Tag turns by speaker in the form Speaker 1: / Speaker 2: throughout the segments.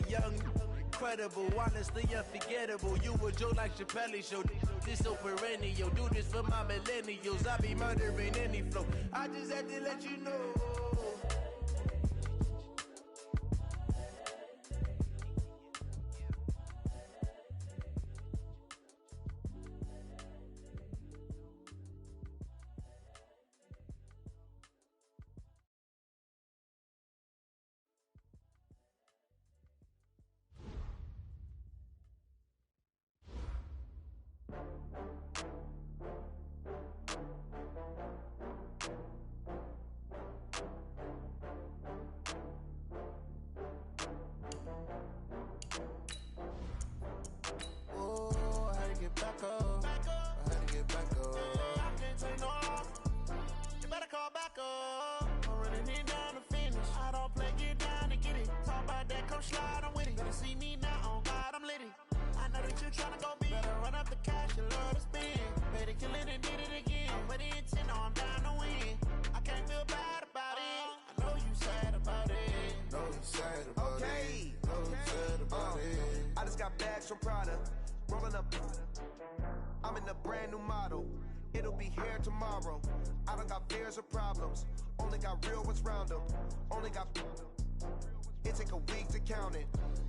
Speaker 1: young, incredible, honestly unforgettable. You a Joe like Chappelle show. This so perennial. Do this for my millennials. I be murdering any flow. I just had to let you know. From Prada, rolling up. I'm in a brand new model. It'll be here tomorrow. I don't got fears or problems. Only got real ones round them. Only got. It take a week to count it.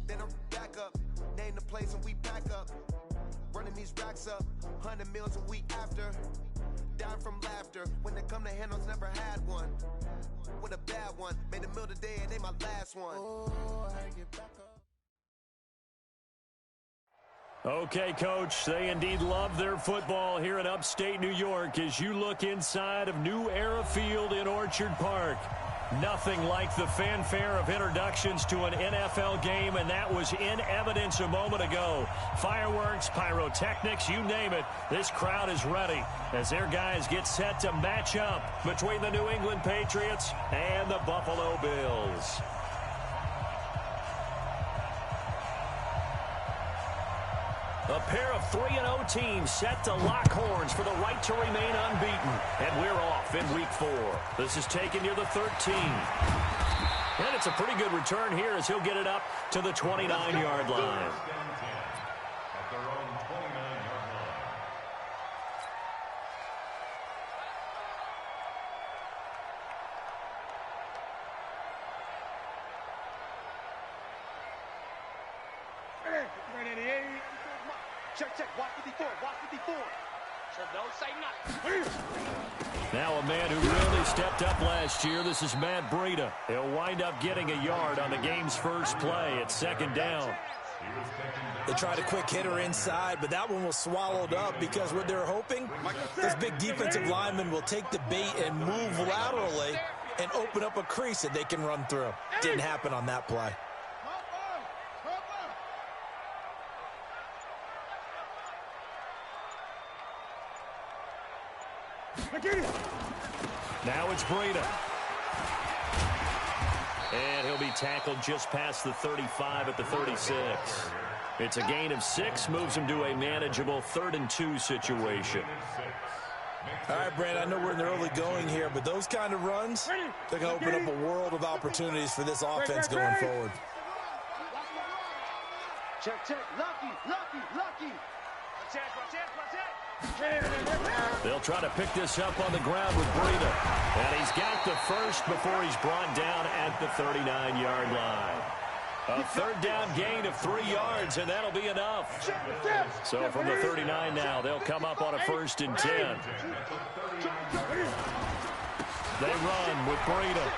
Speaker 1: Then I'm back up. Name the place and we pack up. Running these racks up. 100 meals a week after. Down from laughter. When they come to handles, never had one. With a bad one. Made a meal today and they my last one. Oh, I had to get back up.
Speaker 2: Okay, Coach, they indeed love their football here in upstate New York as you look inside of New Era Field in Orchard Park. Nothing like the fanfare of introductions to an NFL game, and that was in evidence a moment ago. Fireworks, pyrotechnics, you name it. This crowd is ready as their guys get set to match up between the New England Patriots and the Buffalo Bills. A pair of 3-0 teams set to lock horns for the right to remain unbeaten. And we're off in Week 4. This is taken near the 13. And it's a pretty good return here as he'll get it up to the 29-yard line.
Speaker 3: Check, watch 54, watch 54. So don't say nothing.
Speaker 2: Now a man who really stepped up last year. This is Matt Breida. He'll wind up getting a yard on the game's first play. It's second down.
Speaker 4: They tried a quick hitter inside, but that one was swallowed up because what they're hoping, this big defensive lineman will take the bait and move laterally and open up a crease that they can run through. Didn't happen on that play.
Speaker 2: Now it's Breida. And he'll be tackled just past the 35 at the 36. It's a gain of 6, moves him to a manageable 3rd and 2 situation.
Speaker 4: All right, Brandon, I know we're in the early going here, but those kind of runs, they're going to open up a world of opportunities for this offense going forward.
Speaker 3: Check, lucky.
Speaker 2: They'll try to pick this up on the ground with Breida. And he's got the first before he's brought down at the 39-yard line. A 3rd down gain of 3 yards, and that'll be enough. So from the 39 now, they'll come up on a 1st and 10. They run with Breida.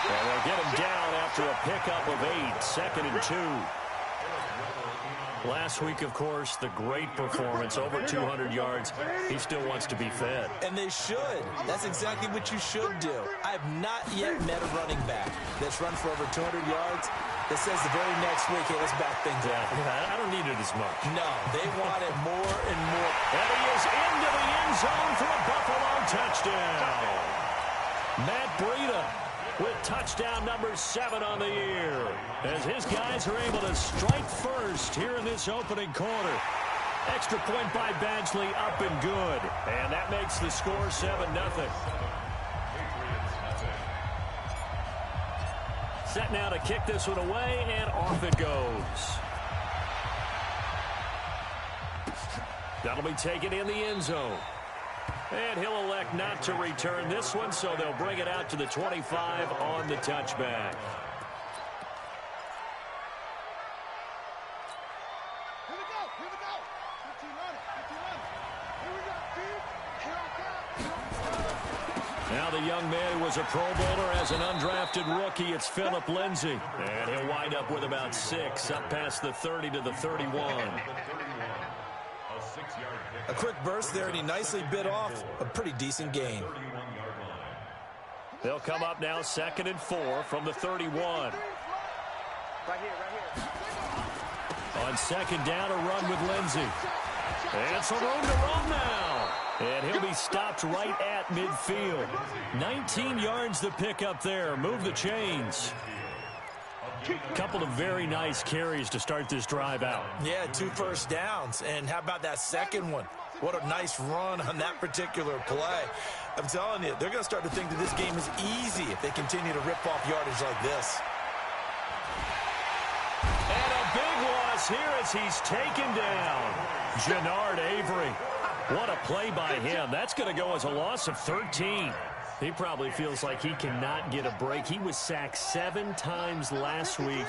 Speaker 2: And they'll get him down after a pickup of 8, 2nd and 2. Last week, of course, the great performance, over 200 yards. He still wants to be fed.
Speaker 4: And they should. That's exactly what you should do. I have not yet met a running back that's run for over 200 yards that says the very next week, hey, let's back things up.
Speaker 2: I don't need it as much.
Speaker 4: No, they want it more and more.
Speaker 2: And he is into the end zone for a Buffalo touchdown. Matt Breida with touchdown number 7 on the year, as his guys are able to strike first here in this opening quarter. Extra point by Badgley, up and good. And that makes the score 7-0. set now to kick this one away, and off it goes. That'll be taken in the end zone. And he'll elect not to return this one, so they'll bring it out to the 25 on the touchback.
Speaker 3: Here we go. Here we go. 15 running. 15 running. Here we go, dude. Here I go.
Speaker 2: Now the young man who was a Pro Bowler as an undrafted rookie, it's Phillip Lindsay. And he'll wind up with about 6, up past the 30 to the 31.
Speaker 4: A quick burst there, and he nicely bit off a pretty decent gain.
Speaker 2: They'll come up now 2nd and 4 from the 31.
Speaker 3: Right here, right here.
Speaker 2: On 2nd down, a run with Lindsay. And some room to run now. And he'll be stopped right at midfield. 19 yards to pick up there. Move the chains. Couple of very nice carries to start this drive out.
Speaker 4: Yeah, 2 first downs. And how about that second one? What a nice run on that particular play. I'm telling you, they're going to start to think that this game is easy if they continue to rip off yardage like this.
Speaker 2: And a big loss here as he's taken down. Jannard Avery. What a play by him. That's going to go as a loss of 13. He probably feels like he cannot get a break. He was sacked 7 times last week.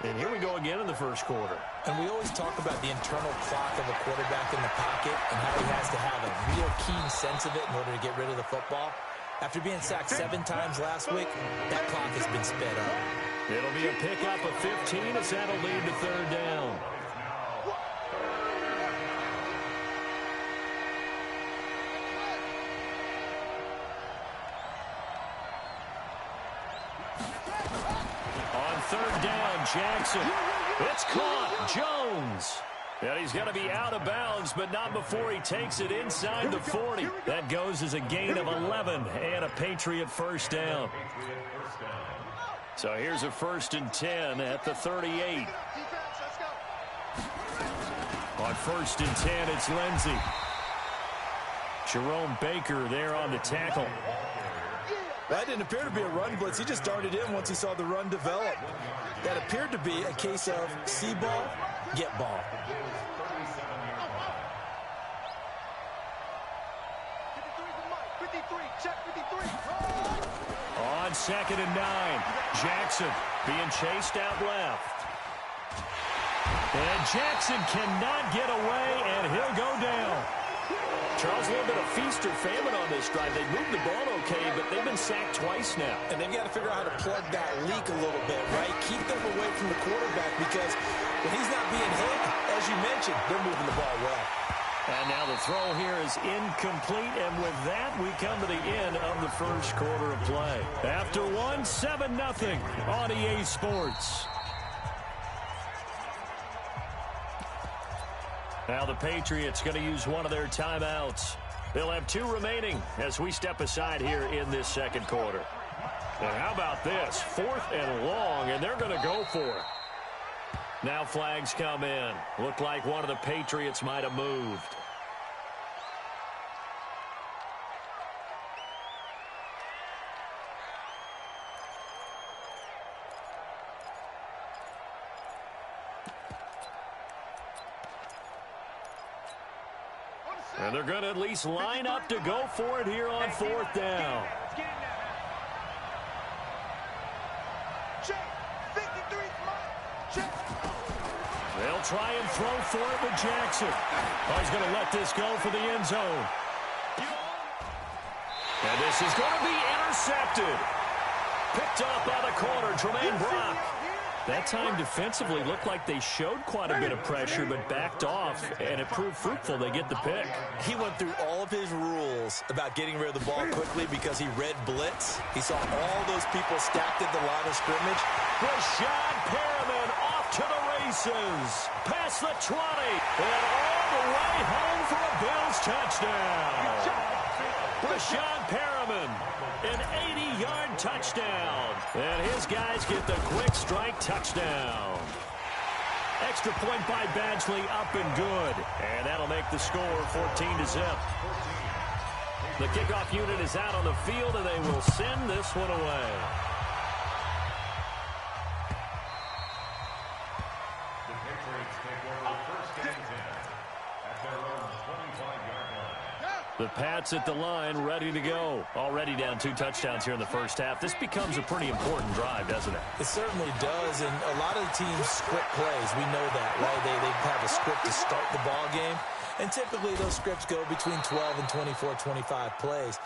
Speaker 2: And here we go again in the first quarter.
Speaker 4: And we always talk about the internal clock of a quarterback in the pocket and how he has to have a real keen sense of it in order to get rid of the football. After being sacked 7 times last week, that clock has been sped up.
Speaker 2: It'll be a pickup of 15 as that'll lead to 3rd down. On 3rd down, Jackson. It's caught. Jones. And he's going to be out of bounds, but not before he takes it inside the 40. That goes as a gain of 11 and a Patriot first down. So here's a 1st and 10 at the 38. On 1st and 10, it's Lindsay. Jerome Baker there on the tackle.
Speaker 4: That didn't appear to be a run blitz. He just darted in once he saw the run develop. That appeared to be a case of see ball, get ball.
Speaker 2: On 2nd and 9, Jackson being chased out left. And Jackson cannot get away, and he'll go down. Charles, a little bit of feast or famine on this drive. They moved the ball okay, but they've been sacked twice now.
Speaker 4: And they've got to figure out how to plug that leak a little bit, right? Keep them away from the quarterback because when he's not being hit, as you mentioned, they're moving the ball well.
Speaker 2: And now the throw here is incomplete, and with that, we come to the end of the first quarter of play. After one, 7-0 on EA Sports. Now the Patriots going to use one of their timeouts. They'll have 2 remaining as we step aside here in this second quarter. And how about this? 4th and long, and they're going to go for it. Now flags come in. Looked like one of the Patriots might have moved. And they're going to at least line up to go for it here on 4th down. They'll try and throw for it with Jackson. Oh, he's going to let this go for the end zone. And this is going to be intercepted. Picked up by the corner, Tremaine Brock. That time defensively looked like they showed quite a bit of pressure but backed off, and it proved fruitful. They get the pick.
Speaker 4: He went through all of his rules about getting rid of the ball quickly because he read blitz. He saw all those people stacked at the line of scrimmage.
Speaker 2: Rashad Perriman off to the races. Past the 20 and all the way home for a Bills touchdown. Rashad Perriman, an 80-yard touchdown. And his guys get the quick strike touchdown. Extra point by Badgley, up and good. And that'll make the score 14-0. The kickoff unit is out on the field, and they will send this one away. The Pats at the line, ready to go. Already down 2 touchdowns here in the first half. This becomes a pretty important drive, doesn't it?
Speaker 4: It certainly does, and a lot of the teams script plays. We know that, right? They have a script to start the ball game, and typically those scripts go between 12 and 24, 25 plays.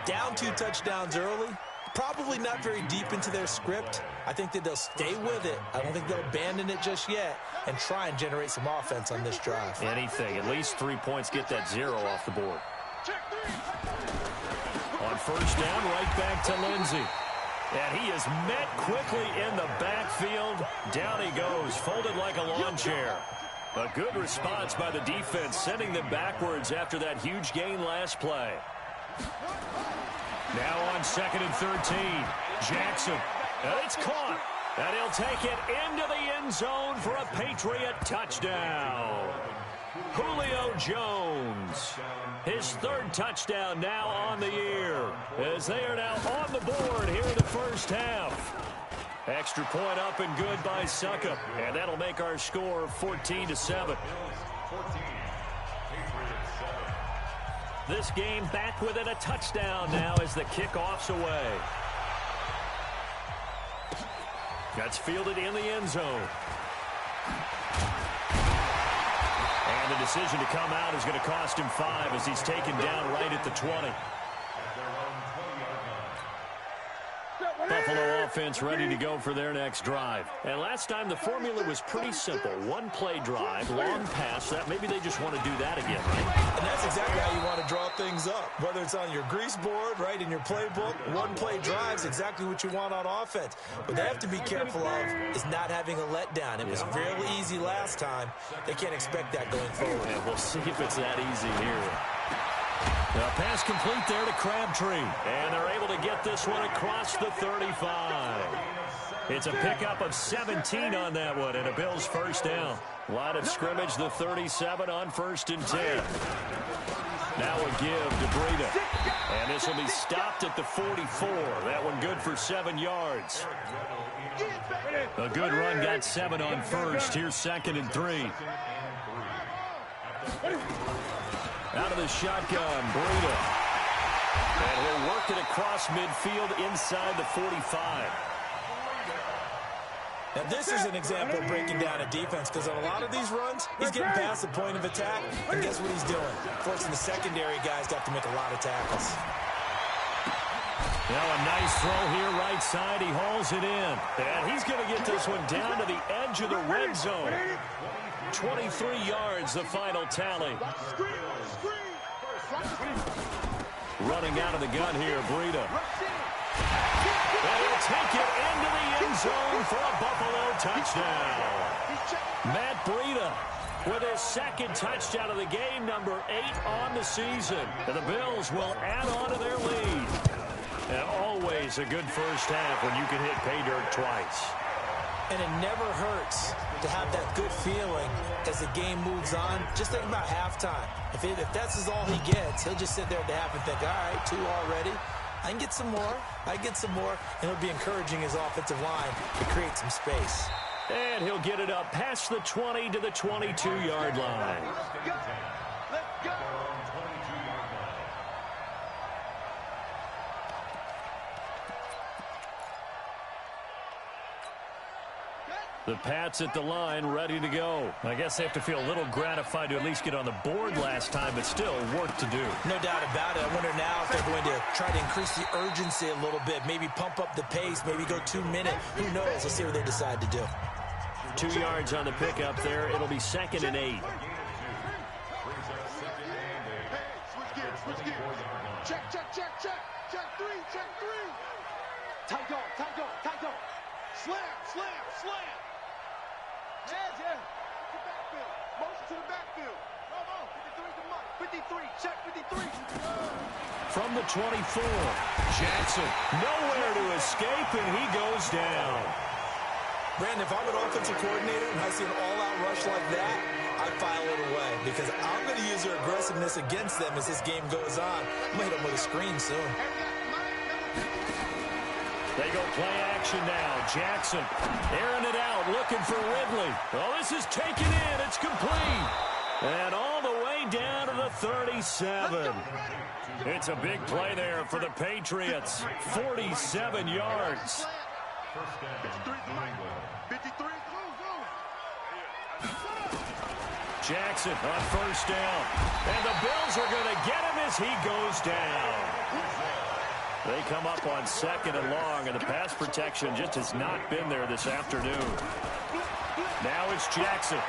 Speaker 4: Down 2 touchdowns early, probably not very deep into their script. I think that they'll stay with it. I don't think they'll abandon it just yet and try and generate some offense on this drive.
Speaker 2: Anything. At least 3 points. Get that 0 off the board. On first down, right back to Lindsey. And he is met quickly in the backfield. Down he goes, folded like a lawn chair. A good response by the defense, sending them backwards after that huge gain last play. Now on 2nd and 13, Jackson. And it's caught. And he'll take it into the end zone for a Patriot touchdown. Julio Jones. His 3rd touchdown now on the year, as they are now on the board here in the first half. Extra point up and good by Suckup. And that'll make our score 14-7. This game back within a touchdown now as the kickoff's away. That's fielded in the end zone. And the decision to come out is going to cost him 5 as he's taken down right at the 20. Buffalo offense ready to go for their next drive. And last time the formula was pretty simple. 1-play drive, long pass. That maybe they just want to do that again, right?
Speaker 4: And that's exactly how you want to draw things up. Whether it's on your grease board, right, in your playbook, 1-play drive is exactly what you want on offense. What they have to be careful of is not having a letdown. It was fairly easy last time. They can't expect that going forward.
Speaker 2: And we'll see if it's that easy here. The pass complete there to Crabtree. And they're able to get this one across the 35. It's a pickup of 17 on that one, and a Bills first down. Line of scrimmage, the 37 on 1st and 10. Now a give to Breida. And this will be stopped at the 44. That one good for 7 yards. A good run, got 7 on first. Here's 2nd and 3. Out of the shotgun, Breida. And he'll work it across midfield inside the 45.
Speaker 4: Now, this is an example of breaking down a defense, because on a lot of these runs, he's getting past the point of attack, and guess what he's doing? Forcing the secondary guys to have to make a lot of tackles.
Speaker 2: Now a nice throw here, right side. He hauls it in. And he's going to get this one down to the edge of the red zone. 23 yards, the final tally. Running out of the gun here, Breida. And he'll take it into the end zone for a Buffalo touchdown. Matt Breida with his 2nd touchdown of the game, number 8 on the season. And the Bills will add on to their lead. And always a good first half when you can hit pay dirt twice.
Speaker 4: And it never hurts to have that good feeling as the game moves on. Just think about halftime. If that's all he gets, he'll just sit there at the half and think, all right, 2 already. I can get some more. I get some more. And he'll be encouraging his offensive line to create some space.
Speaker 2: And he'll get it up past the 20 to the 22-yard line.
Speaker 3: Let's go.
Speaker 2: The Pats at the line, ready to go. I guess they have to feel a little gratified to at least get on the board last time, but still work to do.
Speaker 4: No doubt about it. I wonder now if they're going to try to increase the urgency a little bit, maybe pump up the pace, maybe go 2-minute. Who knows? Let's see what they decide to do.
Speaker 2: 2 yards on the pickup there. It'll be 2nd and 8.
Speaker 3: Switch gears. Check. Check 3. Tight dog. Slam. Yeah. Motion to the backfield. Come on. 53 to Mike. 53. Check 53.
Speaker 2: From the 24, Jackson nowhere to escape, and he goes down.
Speaker 4: Brandon, if I'm an offensive coordinator and I see an all-out rush like that, I file it away because I'm going to use their aggressiveness against them as this game goes on. I'm going to hit them with a screen soon.
Speaker 2: They go play action now. Jackson airing it out, looking for Ridley. Oh, this is taken in. It's complete. And all the way down to the 37. It's a big play there for the Patriots. 47 yards. Jackson on first down. And the Bills are going to get him as he goes down. They come up on second and long, and the pass protection just has not been there this afternoon. Now it's Jackson.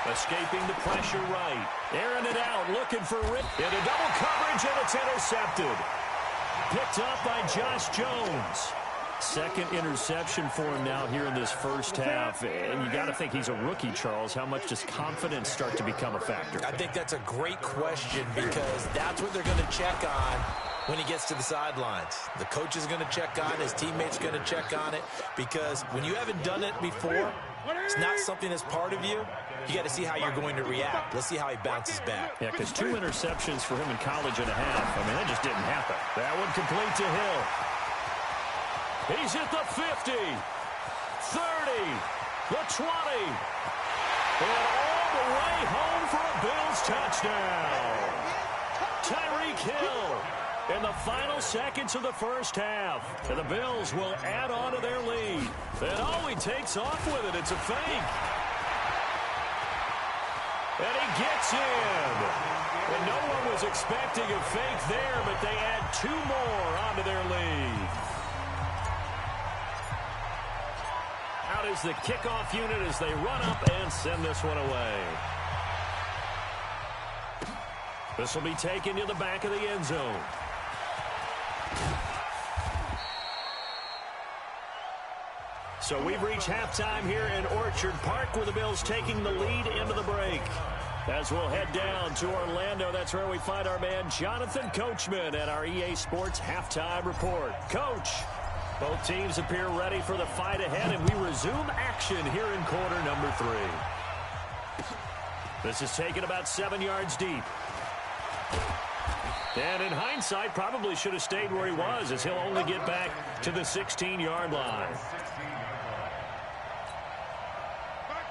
Speaker 2: Escaping the pressure right. Airing it out, looking for Rick. Into double coverage, and it's intercepted. Picked up by Josh Jones. Second interception for him now here in this first half. And you got to think he's a rookie, Charles. How much does confidence start to become a factor?
Speaker 4: I think that's a great question because that's what they're going to check on when he gets to the sidelines. The coach is going to check on it. His teammates are going to check on it because when you haven't done it before, it's not something that's part of you. You got to see how you're going to react. Let's see how he bounces back.
Speaker 2: Yeah, because 2 interceptions for him in college and a half. I mean, that just didn't happen. That one complete to Hill. He's at the 50, 30, the 20, and all the way home for a Bills touchdown. Tyreek Hill in the final seconds of the first half. And the Bills will add on to their lead. And oh, he takes off with it. It's a fake. And he gets in. And no one was expecting a fake there, but they add 2 more onto their lead. Out is the kickoff unit as they run up and send this one away. This will be taken to the back of the end zone. So we've reached halftime here in Orchard Park with the Bills taking the lead into the break. As we'll head down to Orlando, that's where we find our man Jonathan Coachman at our EA Sports Halftime Report. Coach, both teams appear ready for the fight ahead, and we resume action here in quarter number 3. This is taken about 7 yards deep. And in hindsight, probably should have stayed where he was, as he'll only get back to the 16-yard line.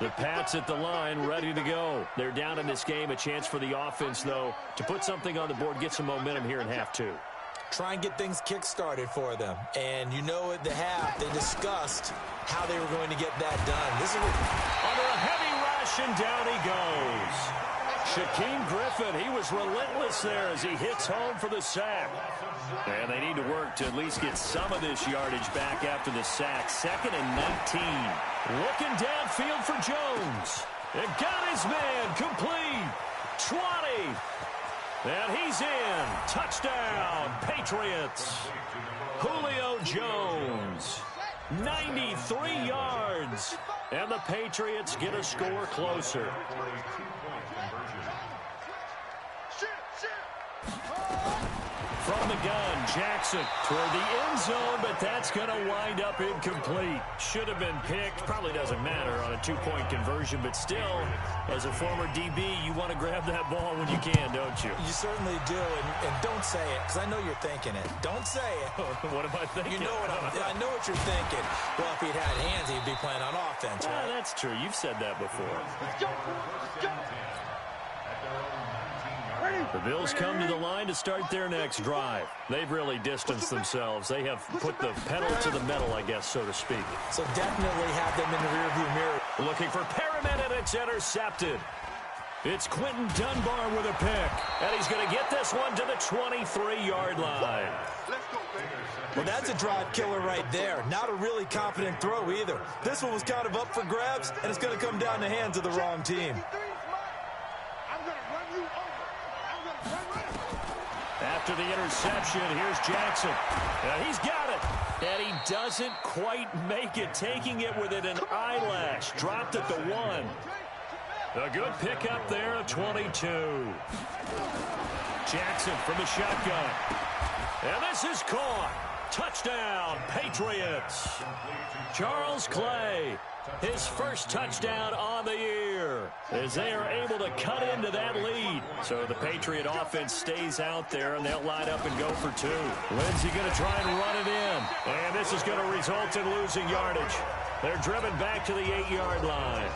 Speaker 2: The Pats at the line, ready to go. They're down in this game. A chance for the offense, though, to put something on the board, get some momentum here in half 2.
Speaker 4: Try and get things kick-started for them. And you know at the half, they discussed how they were going to get that done. This is
Speaker 2: under a heavy rush, and down he goes. Shaquem Griffin, he was relentless there as he hits home for the sack. And they need to work to at least get some of this yardage back after the sack. 2nd and 19. Looking downfield for Jones. And got his man complete. 20. And he's in. Touchdown, Patriots. Julio Jones. 93 yards. And the Patriots get a score closer. From the gun, Jackson toward the end zone, but that's going to wind up incomplete. Should have been picked. Probably doesn't matter on a 2-point conversion, but still, as a former DB, you want to grab that ball when you can, don't you?
Speaker 4: You certainly do, and don't say it, because I know you're thinking it. Don't say it.
Speaker 2: What am I thinking?
Speaker 4: You know I know what you're thinking. Well, if he'd had hands, he'd be playing on offense, right?
Speaker 2: That's true. You've said that before.
Speaker 3: Let's go. Let's go.
Speaker 2: The Bills come to the line to start their next drive. They've really distanced themselves. They have put the pedal to the metal, I guess, so to speak.
Speaker 4: So definitely have them in the rearview mirror.
Speaker 2: Looking for Perriman, and it's intercepted. It's Quentin Dunbar with a pick. And he's going to get this one to the 23-yard line.
Speaker 4: Well, that's a drive killer right there. Not a really confident throw either. This one was kind of up for grabs, and it's going to come down the hands of the wrong team.
Speaker 2: After the interception, here's Jackson. He's got it. And he doesn't quite make it, taking it within an eyelash. Dropped at the 1. A good pickup there at 22. Jackson from the shotgun. And this is caught. Touchdown, Patriots. Charles Clay, his first touchdown on the year, as they are able to cut into that lead. So the Patriot offense stays out there, and they'll line up and go for 2. Lindsey going to try and run it in. And this is going to result in losing yardage. They're driven back to the 8-yard line.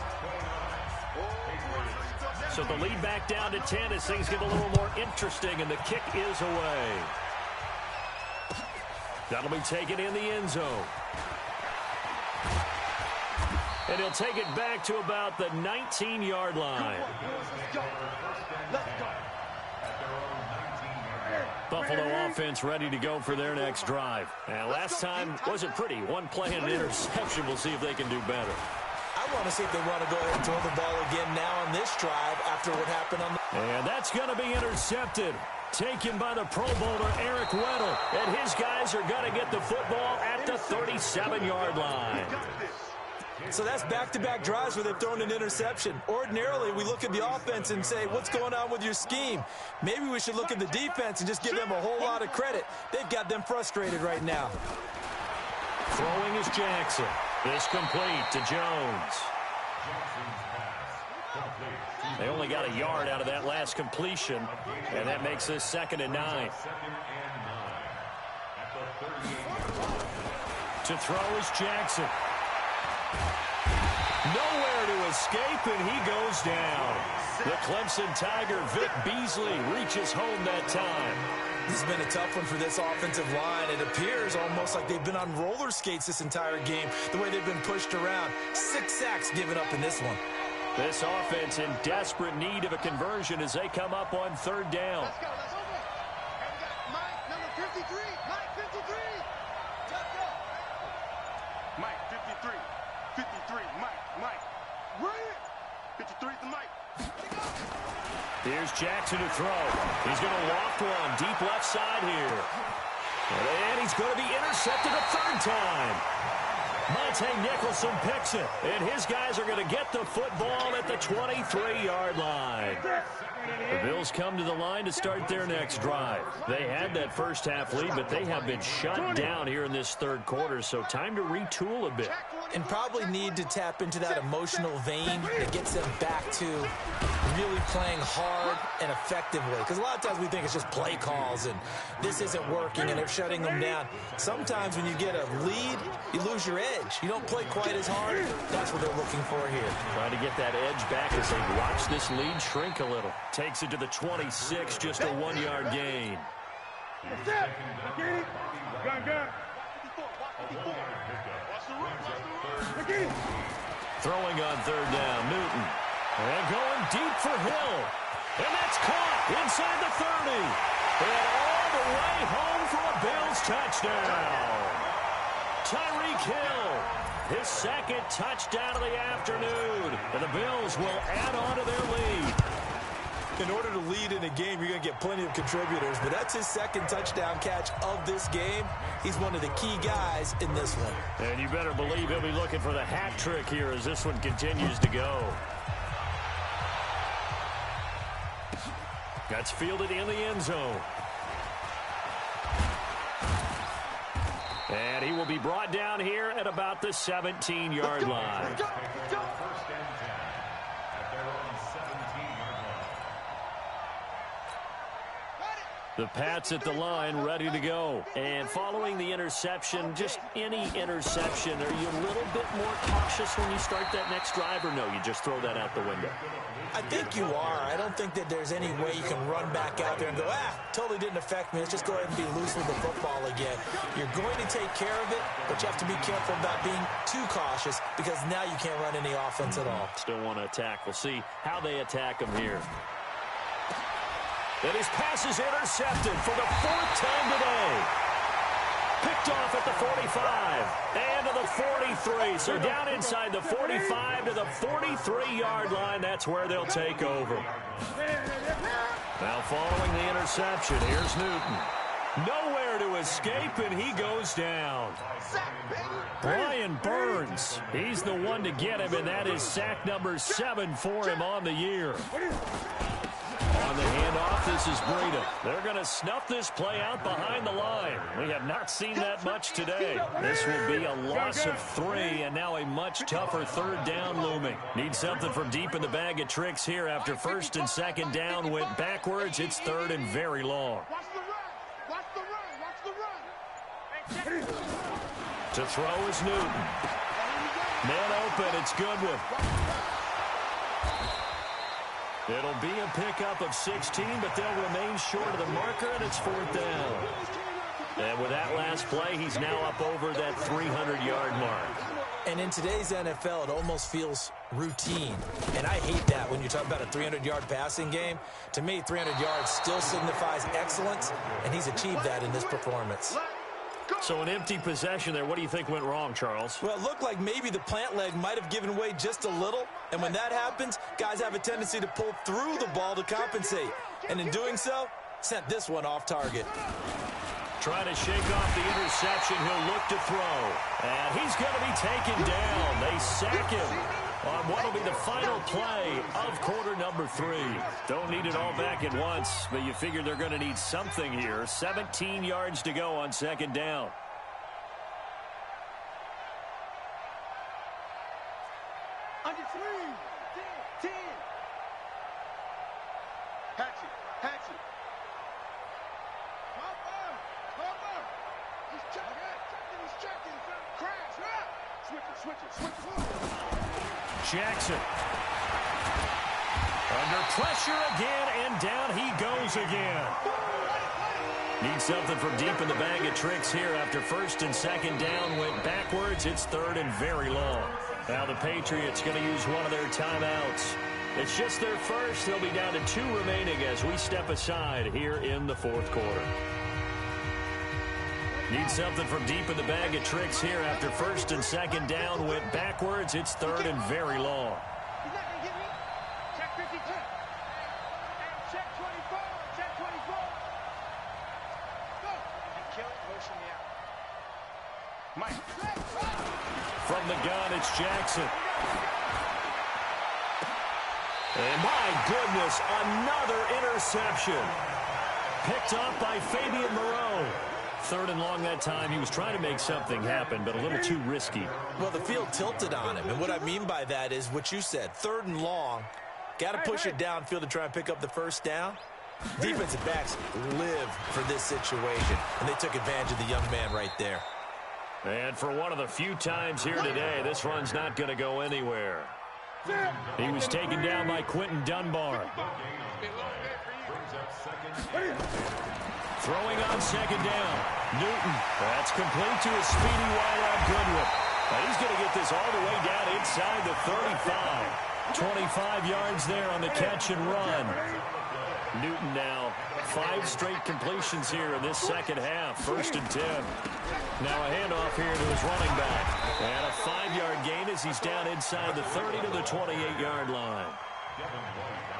Speaker 2: So the lead back down to 10 as things get a little more interesting, and the kick is away. That'll be taken in the end zone. And he'll take it back to about the 19-yard line. Buffalo offense ready to go for their next drive. And last time wasn't pretty. One play and an interception. We'll see if they can do better.
Speaker 4: I want to see if they want to go ahead and throw the ball again now on this drive after what happened on the...
Speaker 2: And that's going to be intercepted. Taken by the Pro Bowler, Eric Weddle. And his guys are going to get the football at the 37-yard line.
Speaker 4: So that's back-to-back drives where they've thrown an interception. Ordinarily, we look at the offense and say, what's going on with your scheme? Maybe we should look at the defense and just give them a whole lot of credit. They've got them frustrated right now.
Speaker 2: Throwing is Jackson. This complete to Jones. They only got a yard out of that last completion, and that makes this 2nd and 9. To throw is Jackson. Nowhere to escape, and he goes down. The Clemson Tiger, Vic Beasley, reaches home that time.
Speaker 4: This has been a tough one for this offensive line. It appears almost like they've been on roller skates this entire game, the way they've been pushed around. 6 sacks given up in this one.
Speaker 2: This offense in desperate need of a conversion as they come up on 3rd down.
Speaker 3: Let's go. Mike, number 53. Mike, 53. Let's go. Mike, 53. 53. Mike. Run it. 53 to Mike.
Speaker 2: Here's Jackson to throw. He's going to loft one deep left side here. And he's going to be intercepted a 3rd time. Monte Nicholson picks it, and his guys are going to get the football at the 23-yard line. The Bills come to the line to start their next drive. They had that first half lead, but they have been shut down here in this 3rd quarter, so time to retool a bit.
Speaker 4: And probably need to tap into that emotional vein that gets them back to really playing hard and effectively. Because a lot of times we think it's just play calls and this isn't working and they're shutting them down. Sometimes when you get a lead, you lose your edge. You don't play quite as hard. That's what they're looking for here.
Speaker 2: Trying to get that edge back as they watch this lead shrink a little. Takes it to the 26, just a 1-yard gain. Throwing on 3rd down, Newton. And going deep for Hill. And that's caught inside the 30. And all the way home for a Bills touchdown. Tyreek Hill, his 2nd touchdown of the afternoon. And the Bills will add on to their lead.
Speaker 4: In order to lead in a game, you're going to get plenty of contributors, but that's his 2nd touchdown catch of this game. He's one of the key guys in this one.
Speaker 2: And you better believe he'll be looking for the hat trick here as this one continues to go. That's fielded in the end zone. And he will be brought down here at about the 17-yard line. The Pats at the line, ready to go. And following the interception, just any interception, are you a little bit more cautious when you start that next drive, or no, you just throw that out the window?
Speaker 4: I think you are. I don't think that there's any way you can run back out there and go, totally didn't affect me. Let's just go ahead and be loose with the football again. You're going to take care of it, but you have to be careful about being too cautious because now you can't run any offense at all.
Speaker 2: Still want to attack. We'll see how they attack him here. And his pass is intercepted for the 4th time today. Picked off at the 45 and to the 43. So down inside the 45 to the 43-yard line. That's where they'll take over. Now following the interception, here's Newton. Nowhere to escape, and he goes down. Brian Burns, he's the one to get him, and that is sack number 7 for him on the year. On the handoff, this is Breida. They're going to snuff this play out behind the line. We have not seen that much today. This will be a loss of 3, and now a much tougher 3rd down looming. Need something from deep in the bag of tricks here after 1st and 2nd down went backwards. It's 3rd and very long.
Speaker 3: Watch the run.
Speaker 2: To throw is Newton. Man open, it's Goodwin. It'll be a pickup of 16, but they'll remain short of the marker, and it's 4th down. And with that last play, he's now up over that 300-yard mark.
Speaker 4: And in today's NFL, it almost feels routine. And I hate that when you talk about a 300-yard passing game. To me, 300 yards still signifies excellence, and he's achieved that in this performance.
Speaker 2: So an empty possession there. What do you think went wrong, Charles?
Speaker 4: Well, it looked like maybe the plant leg might have given way just a little. And when that happens, guys have a tendency to pull through the ball to compensate. And in doing so, sent this one off target.
Speaker 2: Trying to shake off the interception. He'll look to throw. And he's going to be taken down. They sack him on what will be the final play of quarter number 3. Don't need it all back at once, but you figure they're going to need something here. 17 yards to go on 2nd down.
Speaker 3: Under 3. 10. Hatchet. Switch.
Speaker 2: Jackson. Under pressure again, and down he goes again. Needs something from deep in the bag of tricks here after 1st and 2nd down went backwards. It's 3rd and very long. Now the Patriots going to use one of their timeouts. It's just their first. They'll be down to 2 remaining as we step aside here in the 4th quarter. Need something from deep in the bag of tricks here after 1st and 2nd down went backwards. It's 3rd and very long.
Speaker 3: He's not going to get me. Check 52. And check 24. Check 24. Go. And kill it. Motion me out. Mike.
Speaker 2: From the gun, it's Jackson. And my goodness, another interception. Picked up by Fabian Moreau. 3rd and long that time. He was trying to make something happen, but a little too risky.
Speaker 4: Well, the field tilted on him, and what I mean by that is what you said. 3rd and long. Got to push it downfield to try and pick up the 1st down. Defensive backs live for this situation, and they took advantage of the young man right there.
Speaker 2: And for one of the few times here today, this run's not going to go anywhere. He was taken down by Quentin Dunbar. Throwing on 2nd down. Newton. That's complete to a speedy wideout Goodwin. And he's going to get this all the way down inside the 35. 25 yards there on the catch and run. Newton now 5 straight completions here in this 2nd half. 1st and 10. Now a handoff here to his running back. And a 5-yard gain as he's down inside the 30 to the 28-yard line.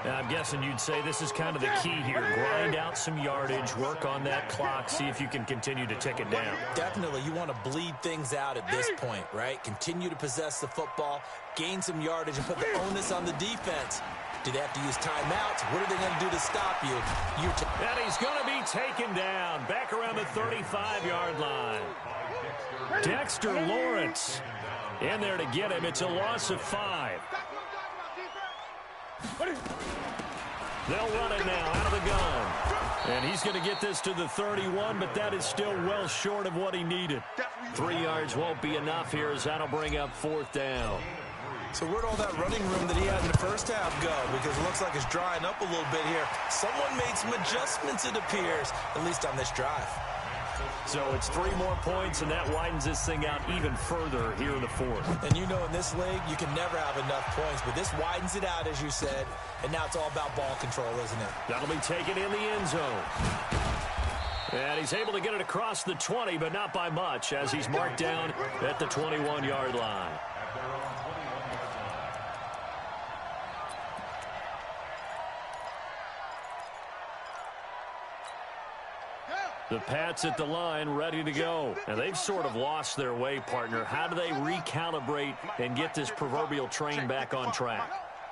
Speaker 2: Now, I'm guessing you'd say this is kind of the key here. Grind out some yardage, work on that clock, see if you can continue to tick it down.
Speaker 4: Definitely. You want to bleed things out at this point, right? Continue to possess the football, gain some yardage, and put the onus on the defense. Do they have to use timeouts? What are they going to do to stop you?
Speaker 2: And he's going to be taken down back around the 35-yard line. Dexter Lawrence in there to get him. It's a loss of 5. They'll run it now out of the gun. And he's going to get this to the 31, but that is still well short of what he needed. 3 yards won't be enough here as that'll bring up 4th down.
Speaker 4: So where'd all that running room that he had in the 1st half go? Because it looks like it's drying up a little bit here. Someone made some adjustments, it appears, at least on this drive.
Speaker 2: So it's 3 more points, and that widens this thing out even further here in the 4th.
Speaker 4: And you know in this league, you can never have enough points, but this widens it out, as you said, and now it's all about ball control, isn't it?
Speaker 2: That'll be taken in the end zone. And he's able to get it across the 20, but not by much, as he's marked down at the 21-yard line. The Pats at the line, ready to go. Now, they've sort of lost their way, partner. How do they recalibrate and get this proverbial train back on track?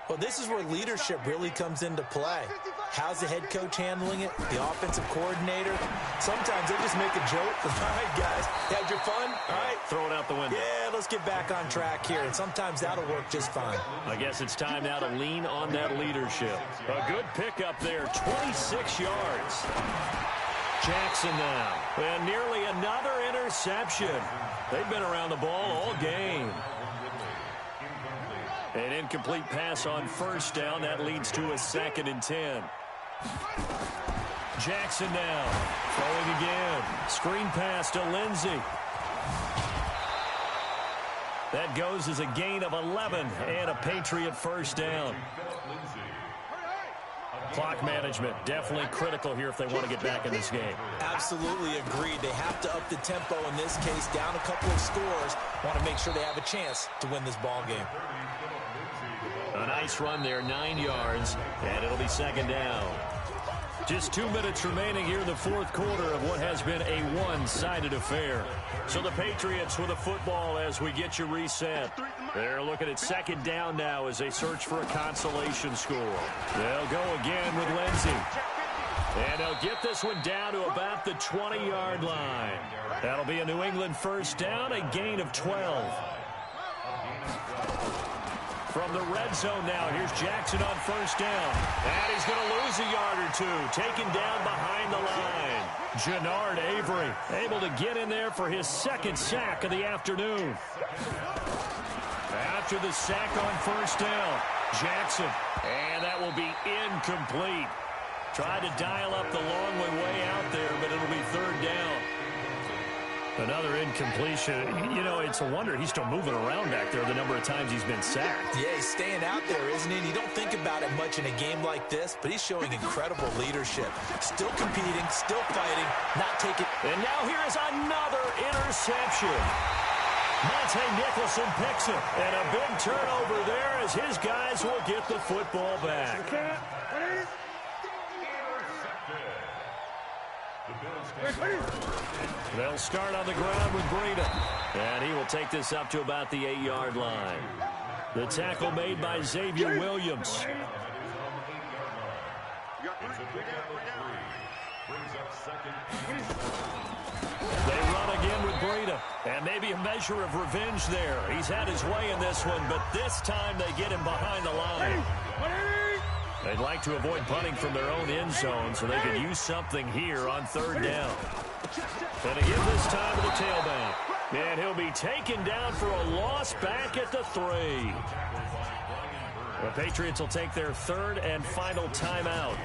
Speaker 4: Well, this is where leadership really comes into play. How's the head coach handling it? The offensive coordinator? Sometimes they just make a joke. All right, guys, had your fun? All right.
Speaker 2: Throw it out the window.
Speaker 4: Yeah, let's get back on track here, and sometimes that'll work just fine.
Speaker 2: I guess it's time now to lean on that leadership. A good pickup there, 26 yards. Jackson now, and nearly another interception. They've been around the ball all game. And incomplete pass on first down. That leads to a 2nd and 10. Jackson now. Throwing again. Screen pass to Lindsey. That goes as a gain of 11 and a Patriot first down. Clock management definitely critical here if they want to get back in this game.
Speaker 4: Absolutely agreed. They have to up the tempo in this case, down a couple of scores. Want to make sure they have a chance to win this ball game.
Speaker 2: A nice run there, 9 yards, and it'll be 2nd down. Just 2 minutes remaining here in the fourth quarter of what has been a one-sided affair. So the Patriots with a football as we get you reset. They're looking at 2nd down now as they search for a consolation score. They'll go again with Lindsey. And they'll get this one down to about the 20-yard line. That'll be a New England first down, a gain of 12. From the red zone now, here's Jackson on first down. And he's going to lose a yard or two, taken down behind the line. Jannard Avery able to get in there for his 2nd sack of the afternoon. After the sack on first down, Jackson. And that will be incomplete. Tried to dial up the long way out there, but it'll be 3rd down. Another incompletion. You know, it's a wonder he's still moving around back there the number of times he's been sacked.
Speaker 4: Yeah, he's staying out there, isn't he? You don't think about it much in a game like this, but he's showing incredible leadership. Still competing, still fighting, not taking...
Speaker 2: And now here is another interception. Monte Nicholson picks it. And a big turnover there as his guys will get the football back. They'll start on the ground with Breida. And he will take this up to about the 8-yard line. The tackle made by Xavier Williams. They run again with Breida. And maybe a measure of revenge there. He's had his way in this one, but this time they get him behind the line. They'd like to avoid punting from their own end zone so they could use something here on 3rd down. And again this time to the tailback. And he'll be taken down for a loss back at the 3. The Patriots will take their 3rd and final timeout,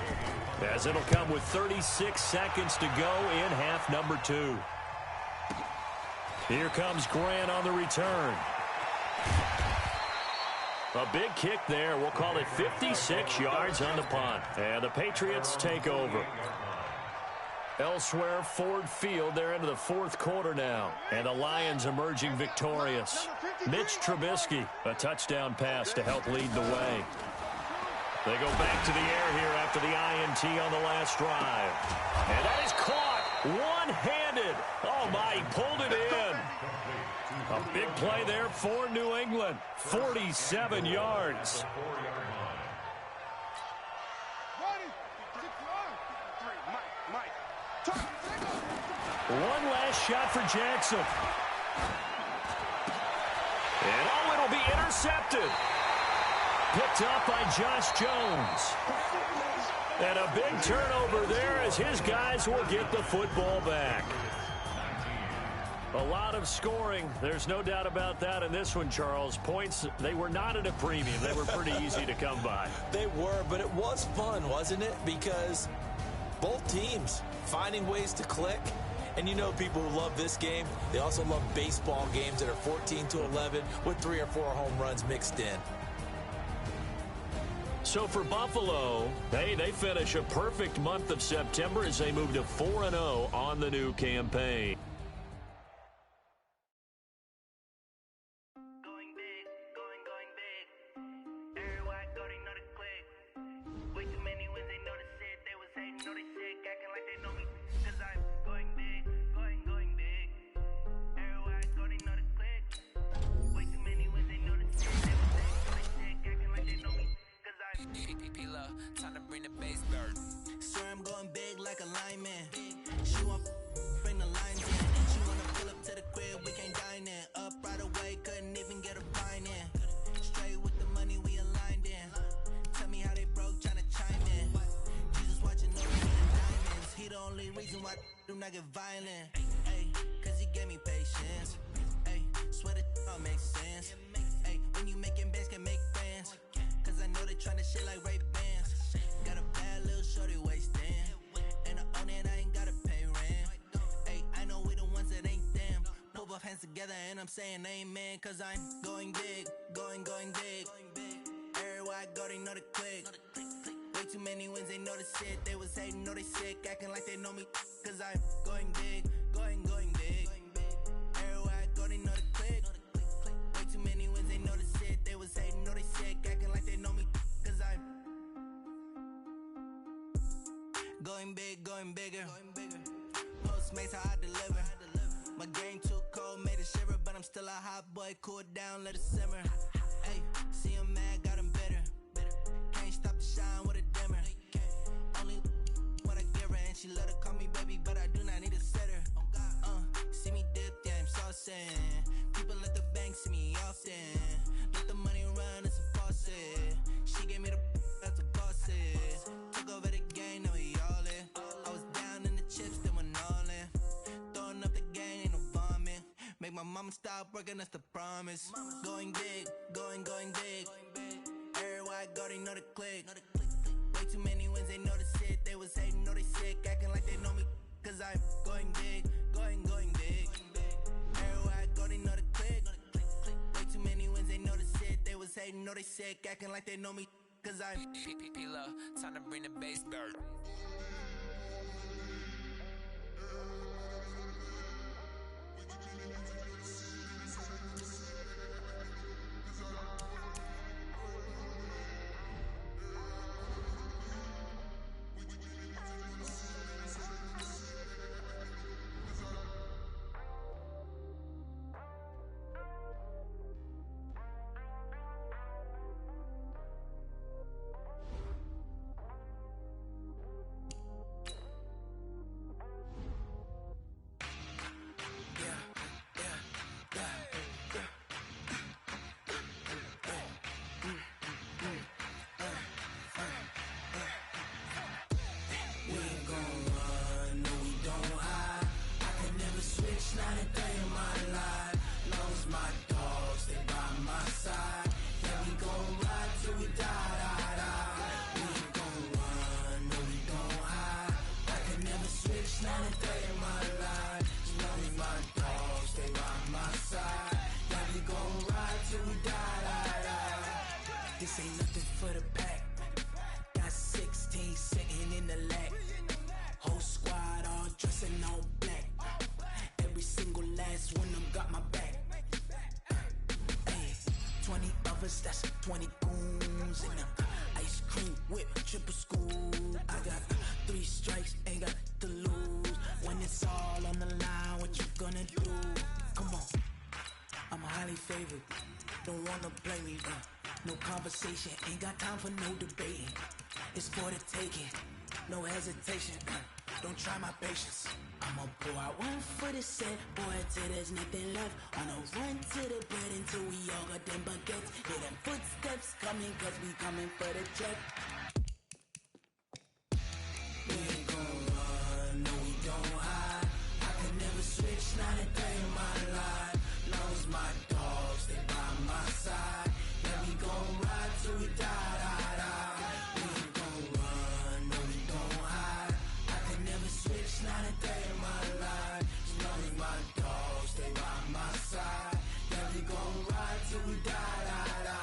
Speaker 2: as it'll come with 36 seconds to go in half number 2. Here comes Grant on the return. A big kick there. We'll call it 56 yards on the punt. And the Patriots take over. Elsewhere, Ford Field, they're into the fourth quarter now. And the Lions emerging victorious. Mitch Trubisky, a touchdown pass to help lead the way. They go back to the air here after the INT on the last drive. And that is caught one-handed. Oh, my, he pulled it in. A big play there for New England. 47 yards. One last shot for Jackson. And oh, it'll be intercepted. Picked up by Josh Jones. And a big turnover there as his guys will get the football back. A lot of scoring. There's no doubt about that in this one, Charles. Points, they were not at a premium. They were pretty easy to come by.
Speaker 4: They were, but it was fun, wasn't it? Because both teams finding ways to click. And you know people who love this game, they also love baseball games that are 14-11 with 3 or 4 home runs mixed in.
Speaker 2: So for Buffalo, hey, they finish a perfect month of September as they move to 4-0 on the new campaign.
Speaker 5: Time to bring the bass bird. Swear I'm going big like a lineman. She want bring the lines in. She wanna pull up to the crib, we can't dine in. Up right away, couldn't even get a pine in. Straight with the money we aligned in. Tell me how they broke, tryna chime in. Jesus watching over me in diamonds. He the only reason why do not get violent. Ay, cause he gave me patience. Ay, swear that all makes sense. Ay, when you making bands can make friends. together and I'm saying amen, cause I'm going big, going big. Everywhere I go, they know the click. Way too many wins, they know the shit. They was hating, know they sick, acting like they know me, cause I'm going big, going big. Everywhere I go, they know the click. Way too many wins, they know the shit. They was hating, know they sick, acting like they know me, cause I'm going big, going bigger. Postmates how I deliver. My game too cold, made it shiver, but I'm still a hot boy. Cool it down, let it simmer. Hey, see him mad, got him bitter. Can't stop the shine with a dimmer. Only what I give her, and she let her call me baby, but I do not need a sitter. See me dip, yeah, I'm saucing. People at the bank see me often. Let the money run, it's a faucet. She gave me the that's a bosses. Took over the game, now we all in. I was down in the chips, then went all in. Throwing up the game, ain't no vomit. Make my mama stop working, that's the promise. Going big, going big. Everywhere I go, they know the click. Way too many wins, they know the shit. They was hating, know they sick, acting like they know me, cause I'm going big, going big. Everywhere I go, they know the click. Way too many wins, they know the shit. They was hating, know they sick, acting like they know me, cause I'm P-P-P-Lo, time to bring the bass back. This ain't nothing for the pack. Got 16 sitting in the lap. Whole squad all dressing all black. Every single last one of them got my back. Hey, 20 of us, that's 20 goons in them. Ice cream whip, triple school. I got 3 strikes, ain't got to lose. When it's all on the line, what you gonna do? Come on, I'm highly favored. Don't wanna play me, no conversation, ain't got time for no debating. It's for the taking, no hesitation. Don't try my patience. I'ma pour out one for the set, boy, till there's nothing left. On a run to the bread until we all got them baguettes. Hear them footsteps coming, cause we coming for the check. We ain't gon' run, no we don't hide. I can never switch, not a day in my life. Long as my dogs, they by my side. Yeah, we gon' ride till we die, die, die. We ain't gon' run, no we don't hide. I can never switch, not a day in my life. As long as my dogs, they by my side. Yeah, we gon' ride till we die, die, die.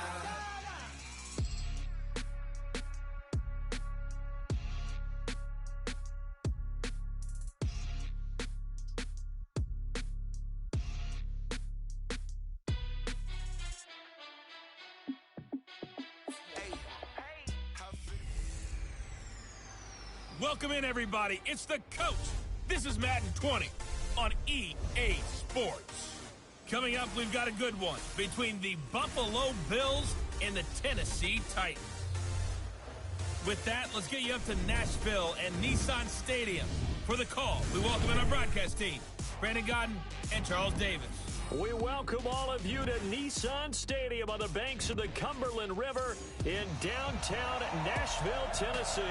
Speaker 6: Welcome in, everybody. It's the Coach. This is Madden 20 on EA Sports. Coming up, we've got a good one between the Buffalo Bills and the Tennessee Titans. With that, let's get you up to Nashville and Nissan Stadium. For the call, we welcome in our broadcast team, Brandon Godden and Charles Davis.
Speaker 2: We welcome all of you to Nissan Stadium on the banks of the Cumberland River in downtown Nashville, Tennessee.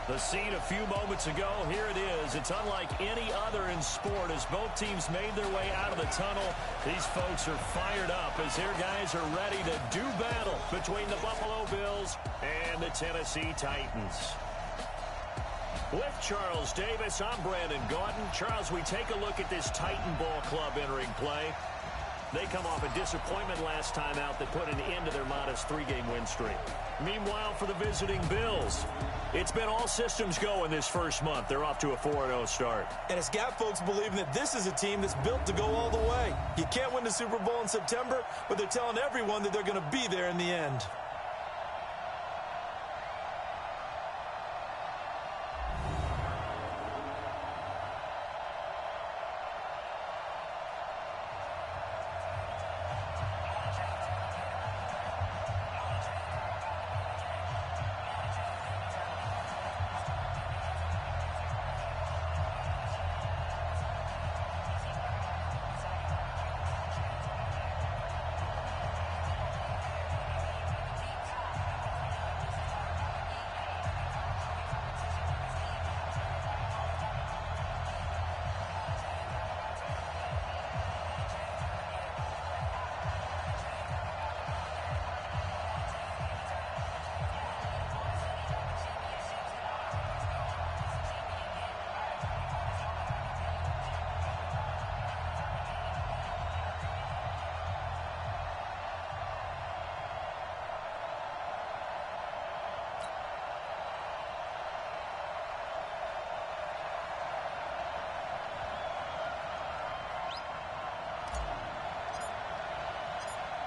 Speaker 2: The scene a few moments ago, here it is. It's unlike any other in sport as both teams made their way out of the tunnel. These folks are fired up as their guys are ready to do battle between the Buffalo Bills and the Tennessee Titans. With Charles Davis, I'm Brandon Gordon. Charles, we take a look at this Titan Ball Club entering play. They come off a disappointment last time out that put an end to their modest 3-game win streak. Meanwhile, for the visiting Bills, it's been all systems go in this first month. They're off to a 4-0 start.
Speaker 4: And it's got folks believing that this is a team that's built to go all the way. You can't win the Super Bowl in September, but they're telling everyone that they're going to be there in the end.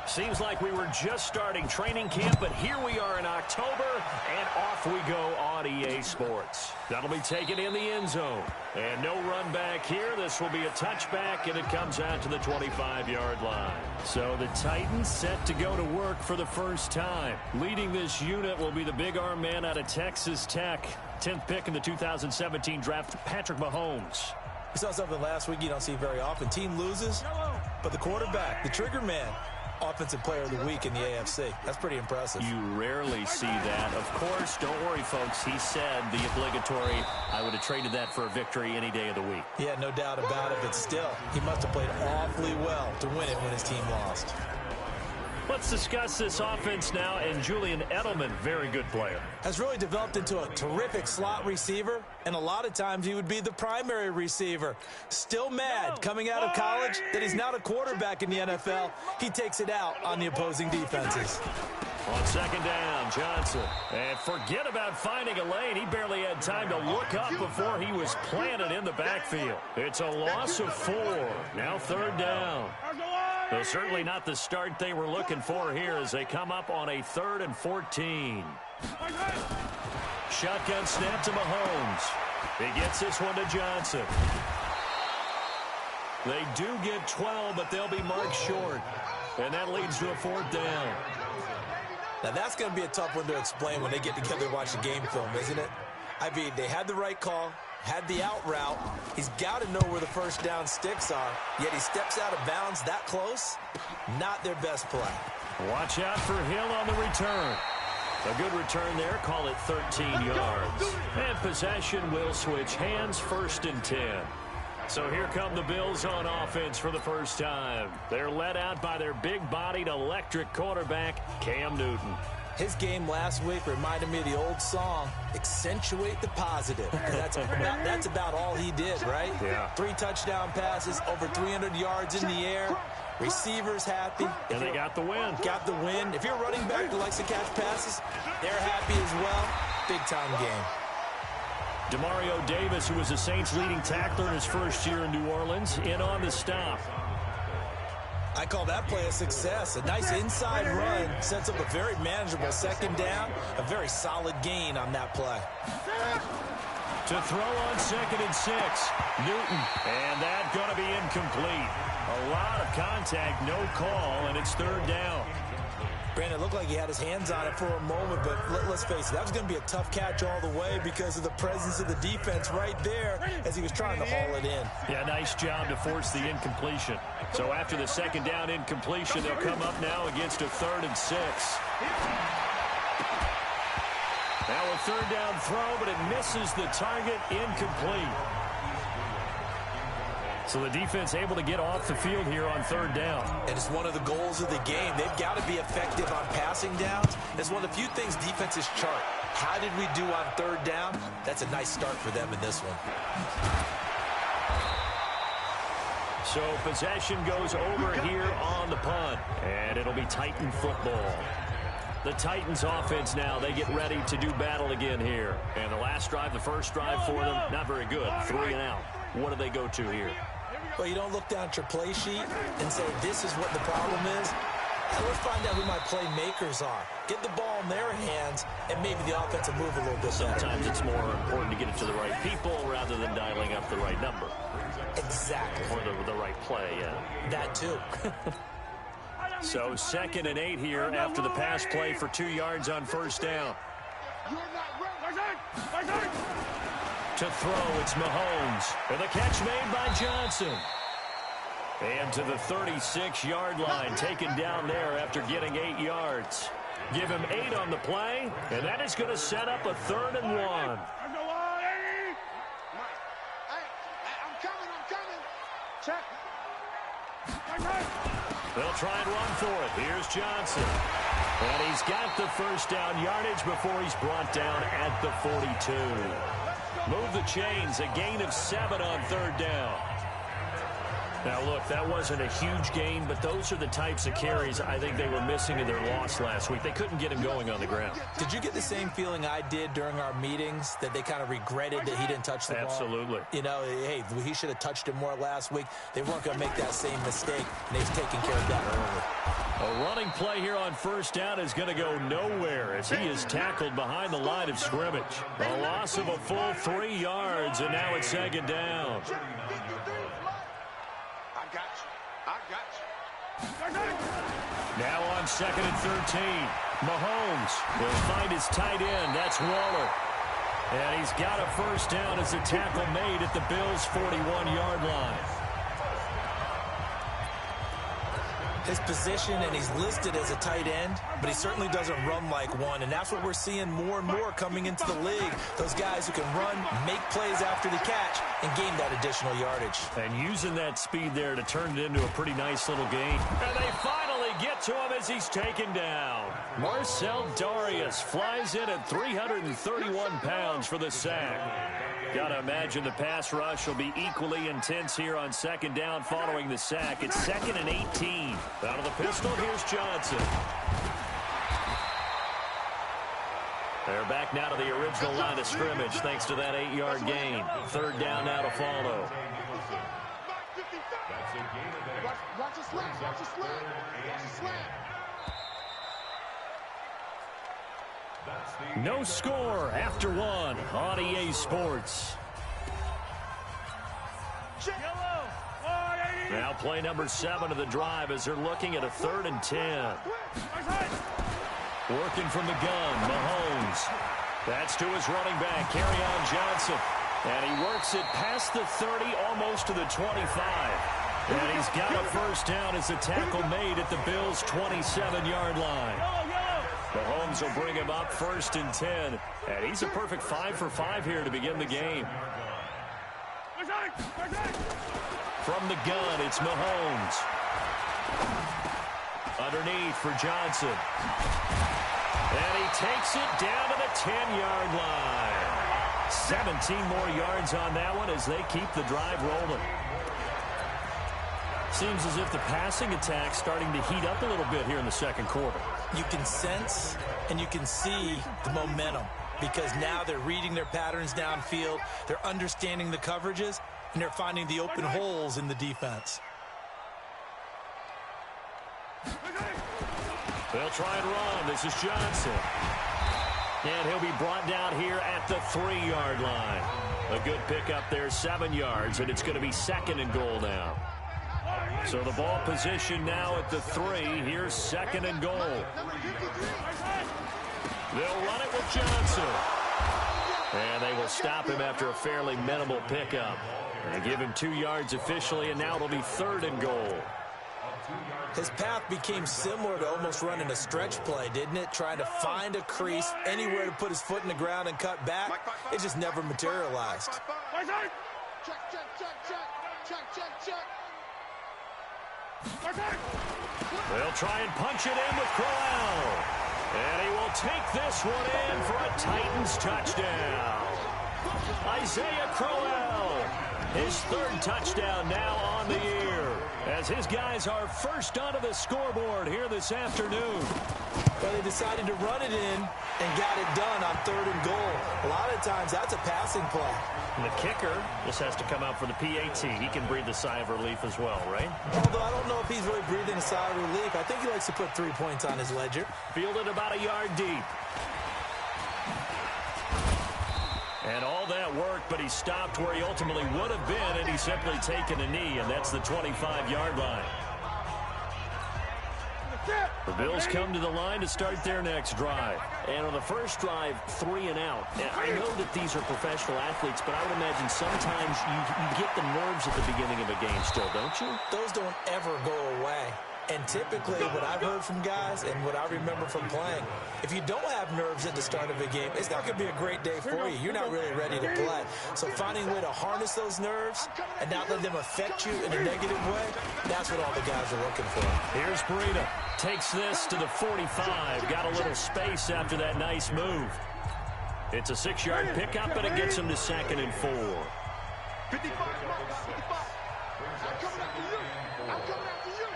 Speaker 2: Seems like we were just starting training camp, but here we are in October, and off we go on EA Sports. That'll be taken in the end zone. And no run back here. This will be a touchback, and it comes out to the 25-yard line. So the Titans set to go to work for the first time. Leading this unit will be the big arm man out of Texas Tech. 10th pick in the 2017 draft, Patrick Mahomes.
Speaker 4: We saw something last week you don't see very often. Team loses, but the quarterback, the trigger man, Offensive Player of the Week in the AFC. That's pretty impressive.
Speaker 2: You rarely see that. Of course, don't worry, folks. He said the obligatory, I would have traded that for a victory any day of the week.
Speaker 4: Yeah, no doubt about it, but still, he must have played awfully well to win it when his team lost.
Speaker 2: Let's discuss this offense now, and Julian Edelman, very good player.
Speaker 4: Has really developed into a terrific slot receiver, and a lot of times he would be the primary receiver. Still mad coming out of college that he's now the quarterback in the NFL. He takes it out on the opposing defenses.
Speaker 2: On second down, Johnson. And forget about finding a lane. He barely had time to look up before he was planted in the backfield. It's a loss of 4. Now third down. Though certainly not the start they were looking for here as they come up on a 3rd and 14. Shotgun snap to Mahomes. He gets this one to Johnson. They do get 12, but they'll be marked short. And that leads to a 4th down.
Speaker 4: Now that's going to be a tough one to explain when they get together and watch the game film, isn't it? I mean, they had the right call, had the out route. He's got to know where the first down sticks are, yet he steps out of bounds that close. Not their best play.
Speaker 2: Watch out for Hill on the return. A good return there, call it 13 yards. And possession will switch hands, 1st and 10. So here come the Bills on offense for the first time. They're led out by their big-bodied electric quarterback, Cam Newton.
Speaker 4: His game last week reminded me of the old song, Accentuate the Positive. That's about all he did, right?
Speaker 2: Yeah.
Speaker 4: 3 touchdown passes, over 300 yards in the air. Receivers happy.
Speaker 2: And they got the win.
Speaker 4: Got the win. If you're a running back that likes to catch passes, they're happy as well. Big-time game.
Speaker 2: Demario Davis, who was the Saints' leading tackler in his first year in New Orleans, in on the stop.
Speaker 4: I call that play a success. A nice inside run sets up a very manageable second down. A very solid gain on that play.
Speaker 2: To throw on 2nd and 6, Newton. And that's going to be incomplete. A lot of contact, no call, and it's 3rd down.
Speaker 4: Brandon, it looked like he had his hands on it for a moment, but let's face it, that was going to be a tough catch all the way because of the presence of the defense right there as he was trying to haul it in.
Speaker 2: Yeah, nice job to force the incompletion. So after the second down incompletion, they'll come up now against a 3rd and 6. Now a 3rd down throw, but it misses the target, incomplete. So the defense able to get off the field here on third down.
Speaker 4: And it's one of the goals of the game. They've got to be effective on passing downs. It's one of the few things defenses chart. How did we do on third down? That's a nice start for them in this one.
Speaker 2: So possession goes over here on the punt. And it'll be Titan football. The Titans offense now, they get ready to do battle again here. And the last drive, the first drive for them, not very good. 3 and out. What do they go to here?
Speaker 4: Well, you don't look down at your play sheet and say, this is what the problem is. And let's find out who my playmakers are. Get the ball in their hands, and maybe the offense will move a little bit better.
Speaker 2: Sometimes it's more important to get it to the right people rather than dialing up the right number.
Speaker 4: Exactly.
Speaker 2: Or the right play, yeah.
Speaker 4: That too.
Speaker 2: So 2nd and 8 here after the pass play for 2 yards on first down. To throw, it's Mahomes. And the catch made by Johnson. And to the 36-yard line, taken down there after getting 8 yards. Give him 8 on the play, and that is going to set up a 3rd and 1.
Speaker 3: I'm coming. Check.
Speaker 2: They'll try and run for it. Here's Johnson. And he's got the first down yardage before he's brought down at the 42. Move the chains, a gain of 7 on third down. Now, look, that wasn't a huge gain, but those are the types of carries I think they were missing in their loss last week. They couldn't get him going on the ground.
Speaker 4: Did you get the same feeling I did during our meetings, that they kind of regretted that he didn't touch the ball?
Speaker 2: Absolutely.
Speaker 4: You know, hey, he should have touched it more last week. They weren't going to make that same mistake, and they've taken care of that early.
Speaker 2: A running play here on first down is going to go nowhere as he is tackled behind the line of scrimmage. A loss of a full 3 yards, and now it's 2nd down. Now on 2nd and 13. Mahomes will find his tight end. That's Waller. And he's got a first down as a tackle made at the Bills' 41-yard line.
Speaker 4: His position, and he's listed as a tight end, but he certainly doesn't run like one, and that's what we're seeing more and more coming into the league. Those guys who can run, make plays after the catch, and gain that additional yardage.
Speaker 2: And using that speed there to turn it into a pretty nice little gain. And they finally get to him as he's taken down. Marcel Darius flies in at 331 pounds for the sack. Got to imagine the pass rush will be equally intense here on 2nd down following the sack. It's 2nd and 18. Out of the pistol, here's Johnson. They're back now to the original line of scrimmage thanks to that 8-yard gain. 3rd down now to follow.
Speaker 3: Watch the slant.
Speaker 2: No score after 1 on EA Sports. Now play number 7 of the drive as they're looking at a 3rd and 10. Working from the gun, Mahomes. That's to his running back, Kerryon Johnson. And he works it past the 30, almost to the 25. And he's got a first down as a tackle made at the Bills' 27-yard line. Mahomes will bring him up 1st and 10. And he's a perfect 5 for 5 here to begin the game. From the gun, it's Mahomes. Underneath for Johnson. And he takes it down to the 10-yard line. 17 more yards on that one as they keep the drive rolling. Seems as if the passing attack's starting to heat up a little bit here in the 2nd quarter.
Speaker 4: You can sense and you can see the momentum because now they're reading their patterns downfield, they're understanding the coverages, and they're finding the open holes in the defense.
Speaker 2: They'll try and run. This is Johnson. And he'll be brought down here at the 3-yard line. A good pickup there, 7 yards, and it's going to be 2nd and goal now. So the ball position now at the 3. Here's 2nd and goal. They'll run it with Johnson. And they will stop him after a fairly minimal pickup. And give him 2 yards officially, and now it'll be 3rd and goal.
Speaker 4: His path became similar to almost running a stretch play, didn't it? Trying to find a crease, anywhere to put his foot in the ground and cut back. It just never materialized.
Speaker 2: They'll try and punch it in with Crowell. And he will take this one in for a Titans touchdown. Isaiah Crowell, his third touchdown now on the year, as his guys are first onto the scoreboard here this afternoon.
Speaker 4: Well, they decided to run it in and got it done on 3rd and goal. A lot of times that's a passing play.
Speaker 2: And the kicker just has to come out for the PAT. He can breathe a sigh of relief as well, right?
Speaker 4: Although I don't know if he's really breathing a sigh of relief. I think he likes to put 3 points on his ledger.
Speaker 2: Fielded about a yard deep. And all that worked, but he stopped where he ultimately would have been, and he's simply taken a knee, and that's the 25-yard line. The Bills come to the line to start their next drive.
Speaker 7: And on the first drive, 3 and out. And I know that these are professional athletes, but I would imagine sometimes you get the nerves at the beginning of a game still, don't you?
Speaker 4: Those don't ever go away. And typically what I've heard from guys and what I remember from playing, if you don't have nerves at the start of a game, it's not going to be a great day for you. You're not really ready to play. So finding a way to harness those nerves and not let them affect you in a negative way, that's what all the guys are looking for.
Speaker 2: Here's Breida. Takes this to the 45. Got a little space after that nice move. It's a 6-yard pickup, and it gets him to 2nd and 4.
Speaker 3: 55, 55. I'm coming after you. I'm coming after you.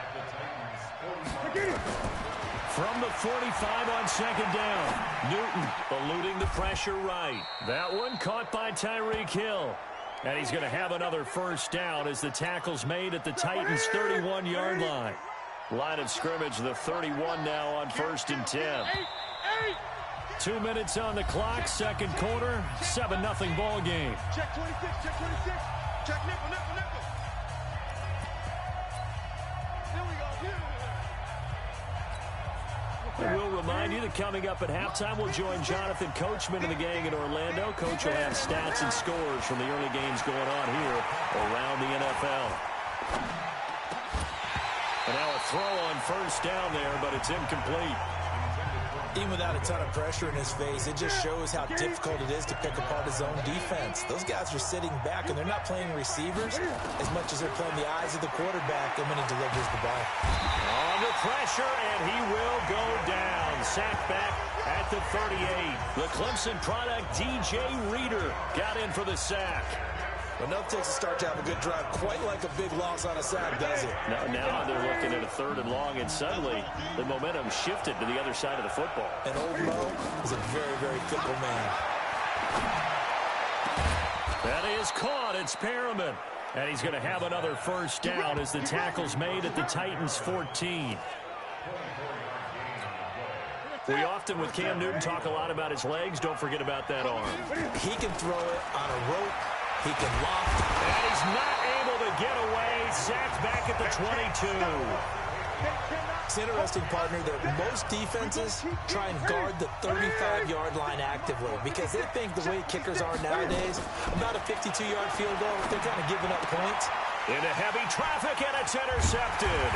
Speaker 2: From the 45 on 2nd down. Newton eluding the pressure right. That one caught by Tyreek Hill. And he's going to have another first down as the tackle's made at the Titans' 31-yard line. Line of scrimmage, the 31 now on 1st and 10. 2 minutes on the clock, second quarter, 7-0 ball game.
Speaker 3: Check 26, check 26. Check nickel, nickel, nickel. Here we go, here we go.
Speaker 2: And we'll remind you that coming up at halftime, we'll join Jonathan Coachman and the gang in Orlando. Coach will have stats and scores from the early games going on here around the NFL. And now a throw on first down there, but it's incomplete.
Speaker 4: Even without a ton of pressure in his face, it just shows how difficult it is to pick apart his own defense. Those guys are sitting back, and they're not playing receivers as much as they're playing the eyes of the quarterback and when he delivers the ball.
Speaker 2: Under pressure, and he will go down. Sacked back at the 38. The Clemson product, DJ Reader, got in for the sack.
Speaker 4: Enough takes a start to have a good drive, quite like a big loss on a sack, does it?
Speaker 2: Now they're looking at a 3rd and long, and suddenly the momentum shifted to the other side of the football.
Speaker 4: And old Mo is a very, very fickle man.
Speaker 2: That is caught. It's Perriman. And he's going to have another first down as the tackle's made at the Titans' 14. We often, with Cam Newton, talk a lot about his legs. Don't forget about that arm.
Speaker 4: He can throw it on a rope. He can loft.
Speaker 2: And he's not able to get away. Sacked back at the 22.
Speaker 4: It's interesting, partner, that most defenses try and guard the 35-yard line actively because they think the way kickers are nowadays, about a 52-yard field goal, they're kind of giving up points.
Speaker 2: Into heavy traffic, and it's intercepted.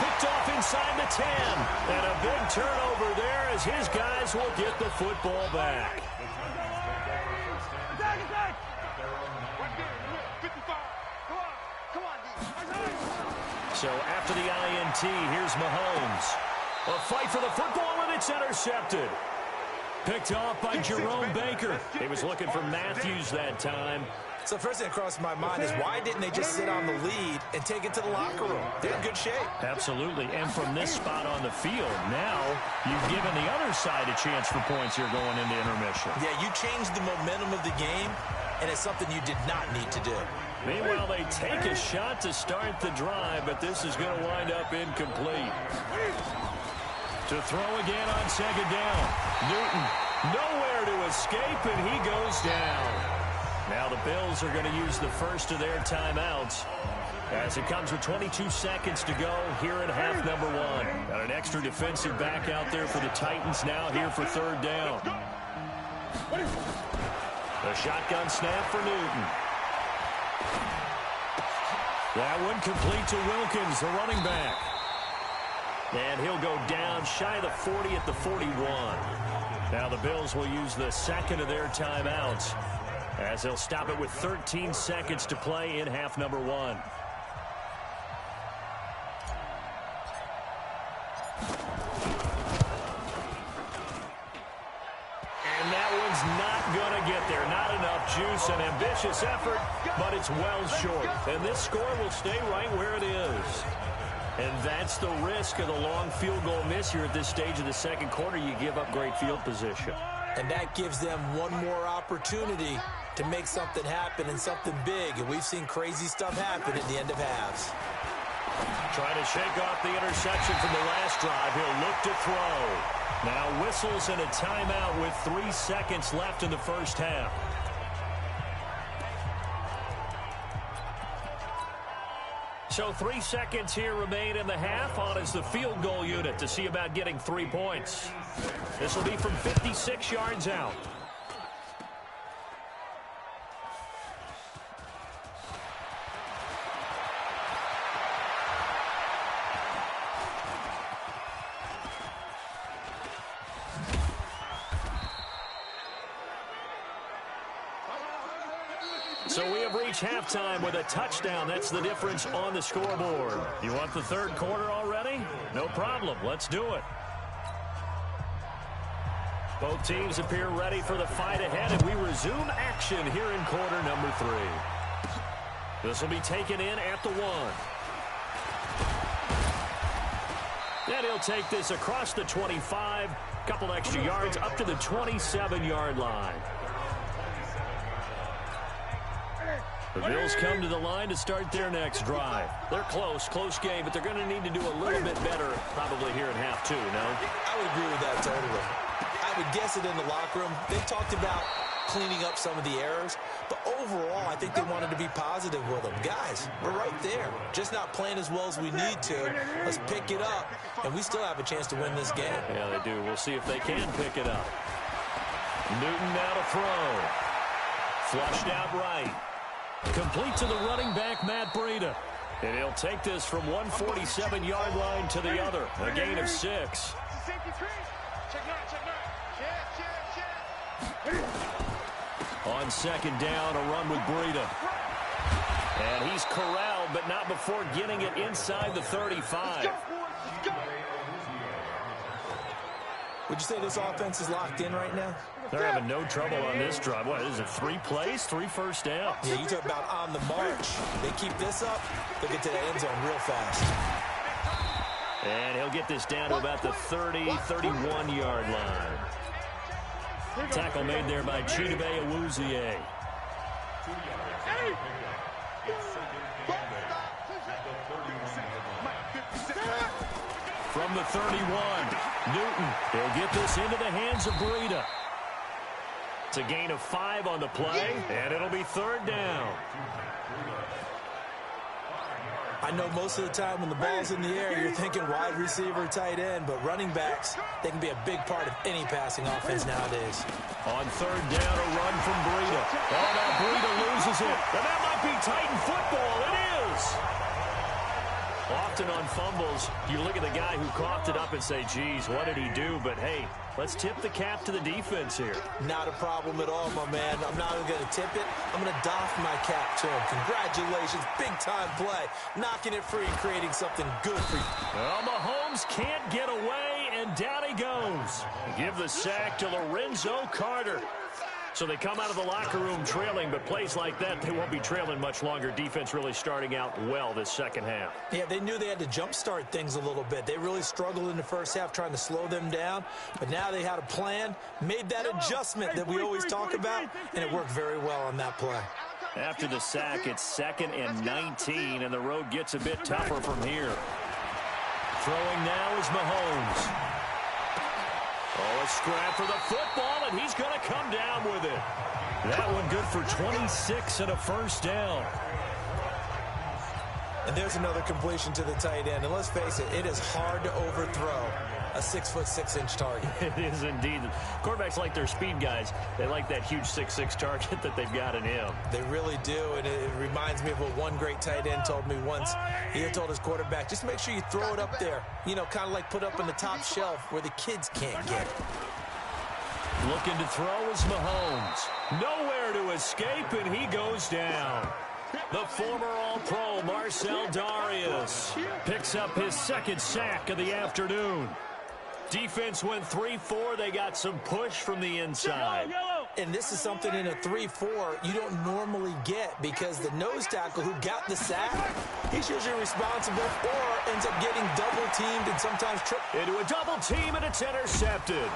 Speaker 2: Picked off inside the 10. And a big turnover there as his guys will get the football back. So after the INT, here's Mahomes. A fight for the football, and it's intercepted. Picked off by Jerome Baker. He was looking for Matthews that time.
Speaker 4: So first thing that crosses my mind is why didn't they just sit on the lead and take it to the locker room? They're in good shape.
Speaker 2: Absolutely. And from this spot on the field, now you've given the other side a chance for points here going into intermission.
Speaker 4: Yeah, you changed the momentum of the game, and it's something you did not need to do.
Speaker 2: Meanwhile, they take a shot to start the drive, but this is going to wind up incomplete. To throw again on 2nd down. Newton nowhere to escape, and he goes down. Now the Bills are going to use the first of their timeouts as it comes with 22 seconds to go here at half number 1. Got an extra defensive back out there for the Titans now here for 3rd down. The shotgun snap for Newton. That one complete to Wilkins, the running back. And he'll go down shy of the 40 at the 41. Now the Bills will use the second of their timeouts as they'll stop it with 13 seconds to play in half number 1. And that one's not going to get there. Not enough juice. An ambitious effort, but it's well short. And this score will stay right where it is. And that's the risk of the long field goal miss here at this stage of the second quarter. You give up great field position.
Speaker 4: And that gives them one more opportunity to make something happen and something big. And we've seen crazy stuff happen at the end of halves.
Speaker 2: Trying to shake off the interception from the last drive. He'll look to throw. Now whistles and a timeout with 3 seconds left in the first half. So 3 seconds here remain in the half. On is the field goal unit to see about getting 3 points. This will be from 56 yards out. So we have reached halftime with a touchdown. That's the difference on the scoreboard. You want the third quarter already? No problem. Let's do it. Both teams appear ready for the fight ahead, and we resume action here in quarter number 3. This will be taken in at the 1. And he'll take this across the 25, couple extra yards up to the 27-yard line. The Bills come to the line to start their next drive. They're close game, but they're going to need to do a little bit better probably here in half 2, no?
Speaker 4: I would agree with that totally. I would guess it in the locker room. They talked about cleaning up some of the errors, but overall, I think they wanted to be positive with them. Guys, we're right there. Just not playing as well as we need to. Let's pick it up, and we still have a chance to win this game.
Speaker 2: Yeah, they do. We'll see if they can pick it up. Newton now to throw. Flushed out right. Complete to the running back, Matt Breida. And he'll take this from 147-yard line to the other. A gain of 6. On second down, a run with Breida. And he's corralled, but not before getting it inside the 35.
Speaker 4: Would you say this offense is locked in right now?
Speaker 2: They're having no trouble on this drive. What is it, 3 plays, 3 first downs?
Speaker 4: Yeah, you talk about on the march. They keep this up, they'll get to the end zone real fast.
Speaker 2: And he'll get this down to about the 30, 31-yard line. Tackle made there by Chidobe Awuzie. From the 31, Newton. He'll get this into the hands of Breida. It's a gain of 5 on the play, and it'll be third down.
Speaker 4: I know most of the time when the ball's in the air, you're thinking wide receiver, tight end, but running backs, they can be a big part of any passing offense nowadays.
Speaker 2: On third down, a run from Breida. Oh, now Breida loses it. And that might be Titan football. It is. Often on fumbles, you look at the guy who coughed it up and say, geez, what did he do? But, hey, let's tip the cap to the defense here.
Speaker 4: Not a problem at all, my man. I'm not even going to tip it. I'm going to doff my cap to him. Congratulations. Big-time play. Knocking it free and creating something good for you.
Speaker 2: Well, Mahomes can't get away, and down he goes. Give the sack to Lorenzo Carter. So they come out of the locker room trailing, but plays like that, they won't be trailing much longer. Defense really starting out well this second half.
Speaker 4: Yeah, they knew they had to jumpstart things a little bit. They really struggled in the first half trying to slow them down, but now they had a plan, made that adjustment that we always talk about, and it worked very well on that play.
Speaker 2: After the sack, it's 2nd and 19, and the road gets a bit tougher from here. Throwing now is Mahomes. Oh, a scrap for the football, and he's going to come down with it. That one good for 26 and a first down.
Speaker 4: And there's another completion to the tight end. And let's face it, it is hard to overthrow a 6'6" target.
Speaker 2: It is indeed. Quarterbacks like their speed guys. They like that huge 6'6" target that they've got in him.
Speaker 4: They really do, and it reminds me of what one great tight end told me once. He had told his quarterback, just make sure you throw it up there. You know, kind of like put up on the top shelf where the kids can't get it.
Speaker 2: Looking to throw is Mahomes. Nowhere to escape, and he goes down. The former All-Pro Marcel Darius picks up his second sack of the afternoon. Defense went 3-4. They got some push from the inside.
Speaker 4: And this is something in a 3-4 you don't normally get, because the nose tackle who got the sack, he's usually responsible or ends up getting double-teamed and sometimes tripped.
Speaker 2: Into a double team, and it's intercepted.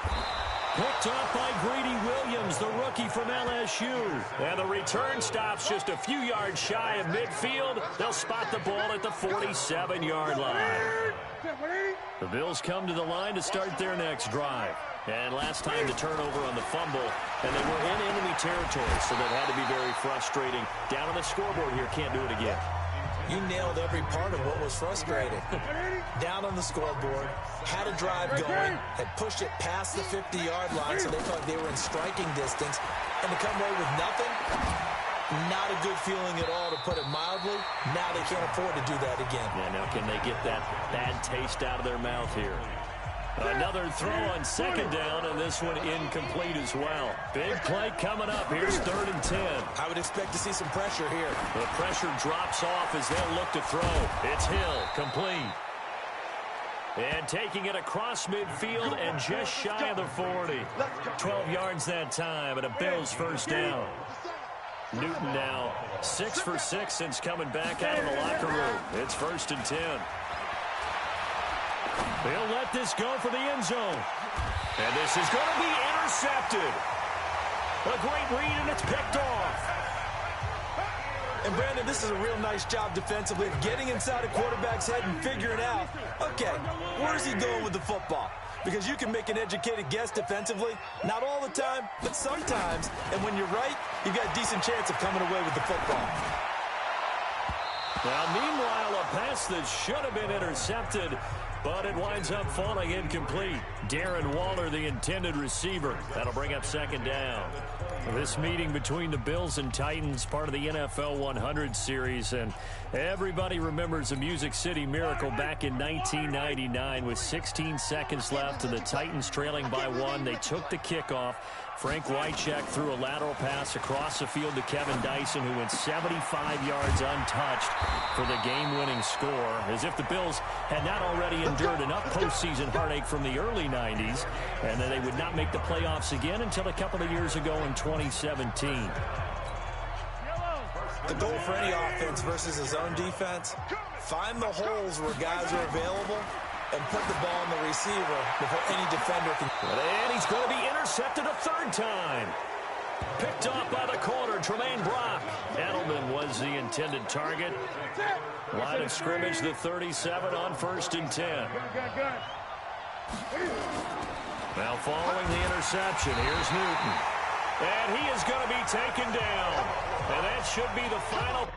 Speaker 2: Picked up by Greedy Williams, the rookie from LSU. And the return stops just a few yards shy of midfield. They'll spot the ball at the 47-yard line. The Bills come to the line to start their next drive. And last time the turnover on the fumble, and they were in enemy territory, so that had to be very frustrating. Down on the scoreboard here, can't do it again.
Speaker 4: You nailed every part of what was frustrating. Down on the scoreboard, had a drive going, had pushed it past the 50-yard line, so they thought they were in striking distance, and to come away with nothing, not a good feeling at all, to put it mildly. Now they can't afford to do that again.
Speaker 2: Yeah, now can they get that bad taste out of their mouth here? Another throw on second down, and this one incomplete as well. Big play coming up. Here's 3rd and 10.
Speaker 4: I would expect to see some pressure here.
Speaker 2: The pressure drops off as they'll look to throw. It's Hill, complete. And taking it across midfield and just shy of the 40. 12 yards that time, and a Bills first down. Newton now 6 for 6 since coming back out of the locker room. It's 1st and 10. They'll let this go for the end zone. And this is going to be intercepted. A great read, and it's picked off.
Speaker 4: And, Brandon, this is a real nice job defensively of getting inside a quarterback's head and figuring out, okay, where's he going with the football? Because you can make an educated guess defensively. Not all the time, but sometimes. And when you're right, you've got a decent chance of coming away with the football.
Speaker 2: Now, meanwhile, a pass that should have been intercepted, but it winds up falling incomplete. Darren Waller, the intended receiver. That'll bring up 2nd down. This meeting between the Bills and Titans, part of the NFL 100 series, and everybody remembers the Music City Miracle back in 1999 with 16 seconds left and the Titans trailing by 1. They took the kickoff. Frank Wycheck threw a lateral pass across the field to Kevin Dyson, who went 75 yards untouched for the game-winning score, as if the Bills had not already endured enough postseason heartache from the early 90s, and that they would not make the playoffs again until a couple of years ago in 2017.
Speaker 4: The goal for any offense versus his own defense, find the holes where guys are available and put the ball on the receiver before any defender can.
Speaker 2: And he's going to be intercepted a 3rd time. Picked off by the corner, Tremaine Brock. Edelman was the intended target. Line of scrimmage, the 37 on 1st and 10. Now following the interception, here's Newton. And he is going to be taken down. And that should be the final.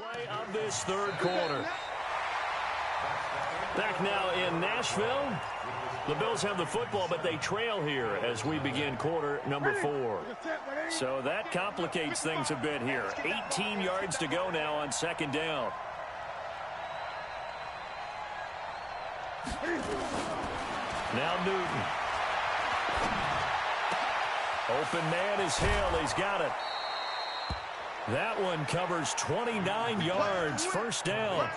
Speaker 2: Play of this third quarter. Back now in Nashville. The Bills have the football, but they trail here as we begin quarter number 4. So that complicates things a bit here. 18 yards to go now on second down. Now Newton. Open man is Hill. He's got it. That one covers 29 yards. First down.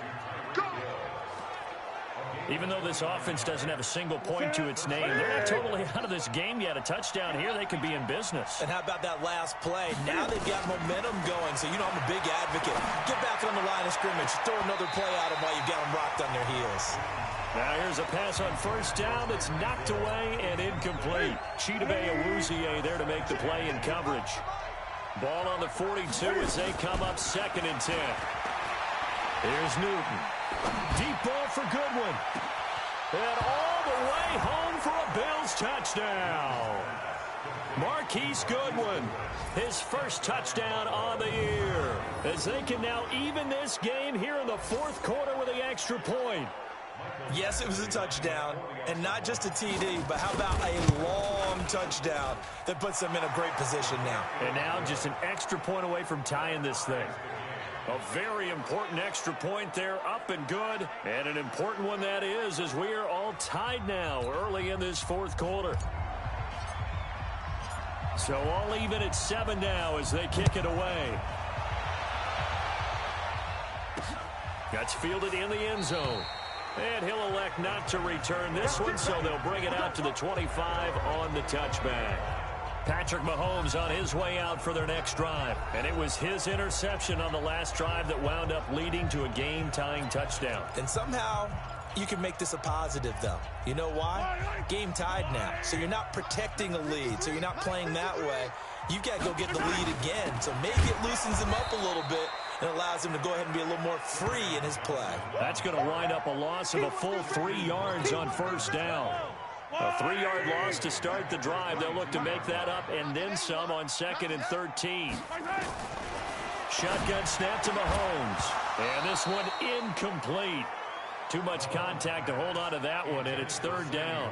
Speaker 2: Even though this offense doesn't have a single point to its name, they're not totally out of this game yet. A touchdown here, they could be in business.
Speaker 4: And how about that last play? Now they've got momentum going, so you know I'm a big advocate. Get back on the line of scrimmage. Throw another play at them while you've got them rocked on their heels.
Speaker 2: Now here's a pass on first down that's knocked away and incomplete. Chidobe Awuzie there to make the play in coverage. Ball on the 42 as they come up 2nd and 10. Here's Newton. Deep ball for Goodwin. And all the way home for a Bills touchdown. Marquise Goodwin, his first touchdown on the year. As they can now even this game here in the 4th quarter with the extra point.
Speaker 4: Yes, it was a touchdown, and not just a TD, but how about a long touchdown that puts them in a great position now.
Speaker 2: And now just an extra point away from tying this thing. A very important extra point there, up and good. And an important one that is, as we are all tied now early in this 4th quarter. So all even at 7 now as they kick it away. That's fielded in the end zone. And he'll elect not to return this one, so they'll bring it out to the 25 on the touchback. Patrick Mahomes on his way out for their next drive. And it was his interception on the last drive that wound up leading to a game-tying touchdown.
Speaker 4: And somehow you can make this a positive, though. You know why? Game tied now. So you're not protecting a lead. So you're not playing that way. You've got to go get the lead again. So maybe it loosens him up a little bit and allows him to go ahead and be a little more free in his play.
Speaker 2: That's going to wind up a loss of a full 3 yards on first down. A 3-yard loss to start the drive. They'll look to make that up and then some on 2nd and 13. Shotgun snap to Mahomes. And this one incomplete. Too much contact to hold on to that one, and it's 3rd down.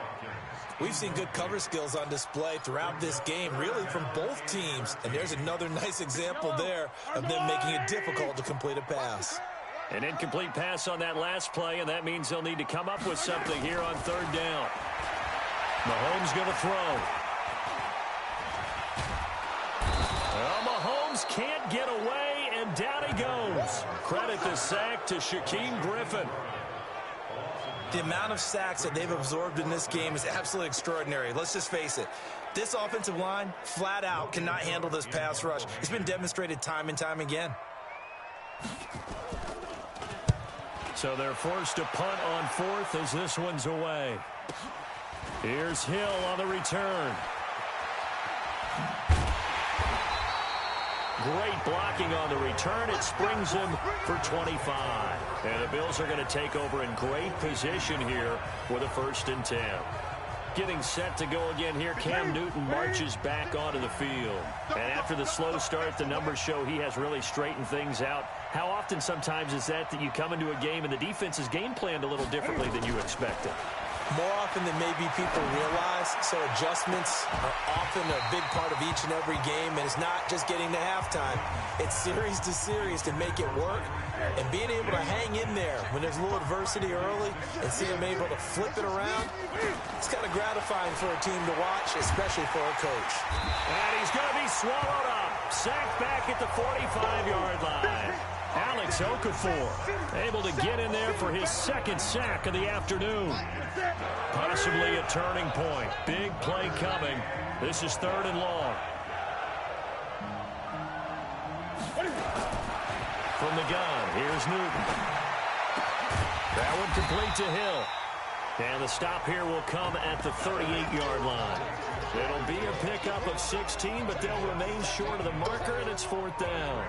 Speaker 4: We've seen good cover skills on display throughout this game, really from both teams. And there's another nice example there of them making it difficult to complete a pass.
Speaker 2: An incomplete pass on that last play, and that means they'll need to come up with something here on 3rd down. Mahomes going to throw. Well, Mahomes can't get away, and down he goes. Credit the sack to Shaquem Griffin.
Speaker 4: The amount of sacks that they've absorbed in this game is absolutely extraordinary. Let's just face it. This offensive line, flat out, cannot handle this pass rush. It's been demonstrated time and time again.
Speaker 2: So they're forced to punt on 4th as this one's away. Here's Hill on the return. Great blocking on the return. It springs him for 25. And the Bills are going to take over in great position here with a 1st and 10. Getting set to go again here, Cam Newton marches back onto the field. And after the slow start, the numbers show he has really straightened things out. How often sometimes is that you come into a game and the defense is game planned a little differently than you expected?
Speaker 4: More often than maybe people realize, so adjustments are often a big part of each and every game, and it's not just getting to halftime. It's series to series to make it work, and being able to hang in there when there's a little adversity early and see them able to flip it around, it's kind of gratifying for a team to watch, especially for a coach.
Speaker 2: And he's going to be swallowed up. Sacked back at the 45-yard line. Alex Okafor able to get in there for his 2nd sack of the afternoon. Possibly a turning point. Big play coming. This is 3rd and long. From the gun, here's Newton. That one complete to Hill. And the stop here will come at the 38-yard line. It'll be a pickup of 16, but they'll remain short of the marker, and it's 4th down.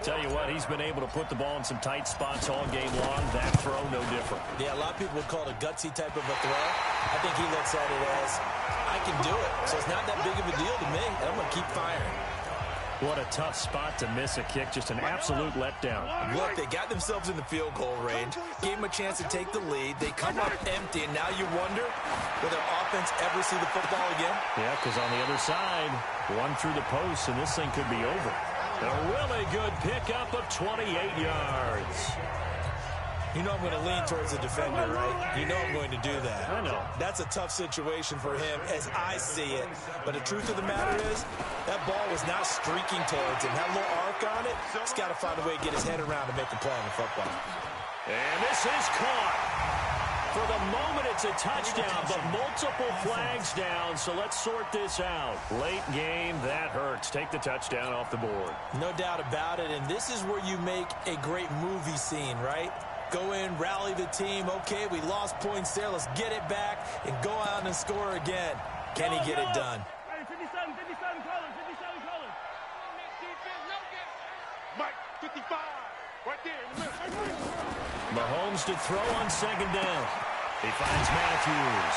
Speaker 2: Tell you what, he's been able to put the ball in some tight spots all game long. That throw, no different.
Speaker 4: Yeah, a lot of people would call it a gutsy type of a throw. I think he looks at it as, I can do it. So it's not that big of a deal to me, and I'm going to keep firing.
Speaker 2: What a tough spot to miss a kick. Just an absolute letdown.
Speaker 4: Look, they got themselves in the field goal range, gave them a chance to take the lead. They come up empty, and now you wonder, will their offense ever see the football again?
Speaker 2: Yeah, because on the other side, one through the post, and this thing could be over. A really good pickup of 28 yards.
Speaker 4: You know I'm going to lean towards the defender, right? You know I'm going to do that.
Speaker 2: I know.
Speaker 4: That's a tough situation for him as I see it. But the truth of the matter is, that ball was not streaking towards him. Had a little arc on it. He's got to find a way to get his head around to make a play on the football.
Speaker 2: And this is caught. For the moment, it's a touchdown, but multiple flags down, so let's sort this out. Late game, that hurts. Take the touchdown off the board.
Speaker 4: No doubt about it, and this is where you make a great movie scene, right? Go in, rally the team. Okay, we lost points there. Let's get it back and go out and score again. Can he get it done?
Speaker 3: Hey, 57 colors, 57 colors. Mike, 55, right there in the middle.
Speaker 2: Mahomes to throw on second down. He finds Matthews.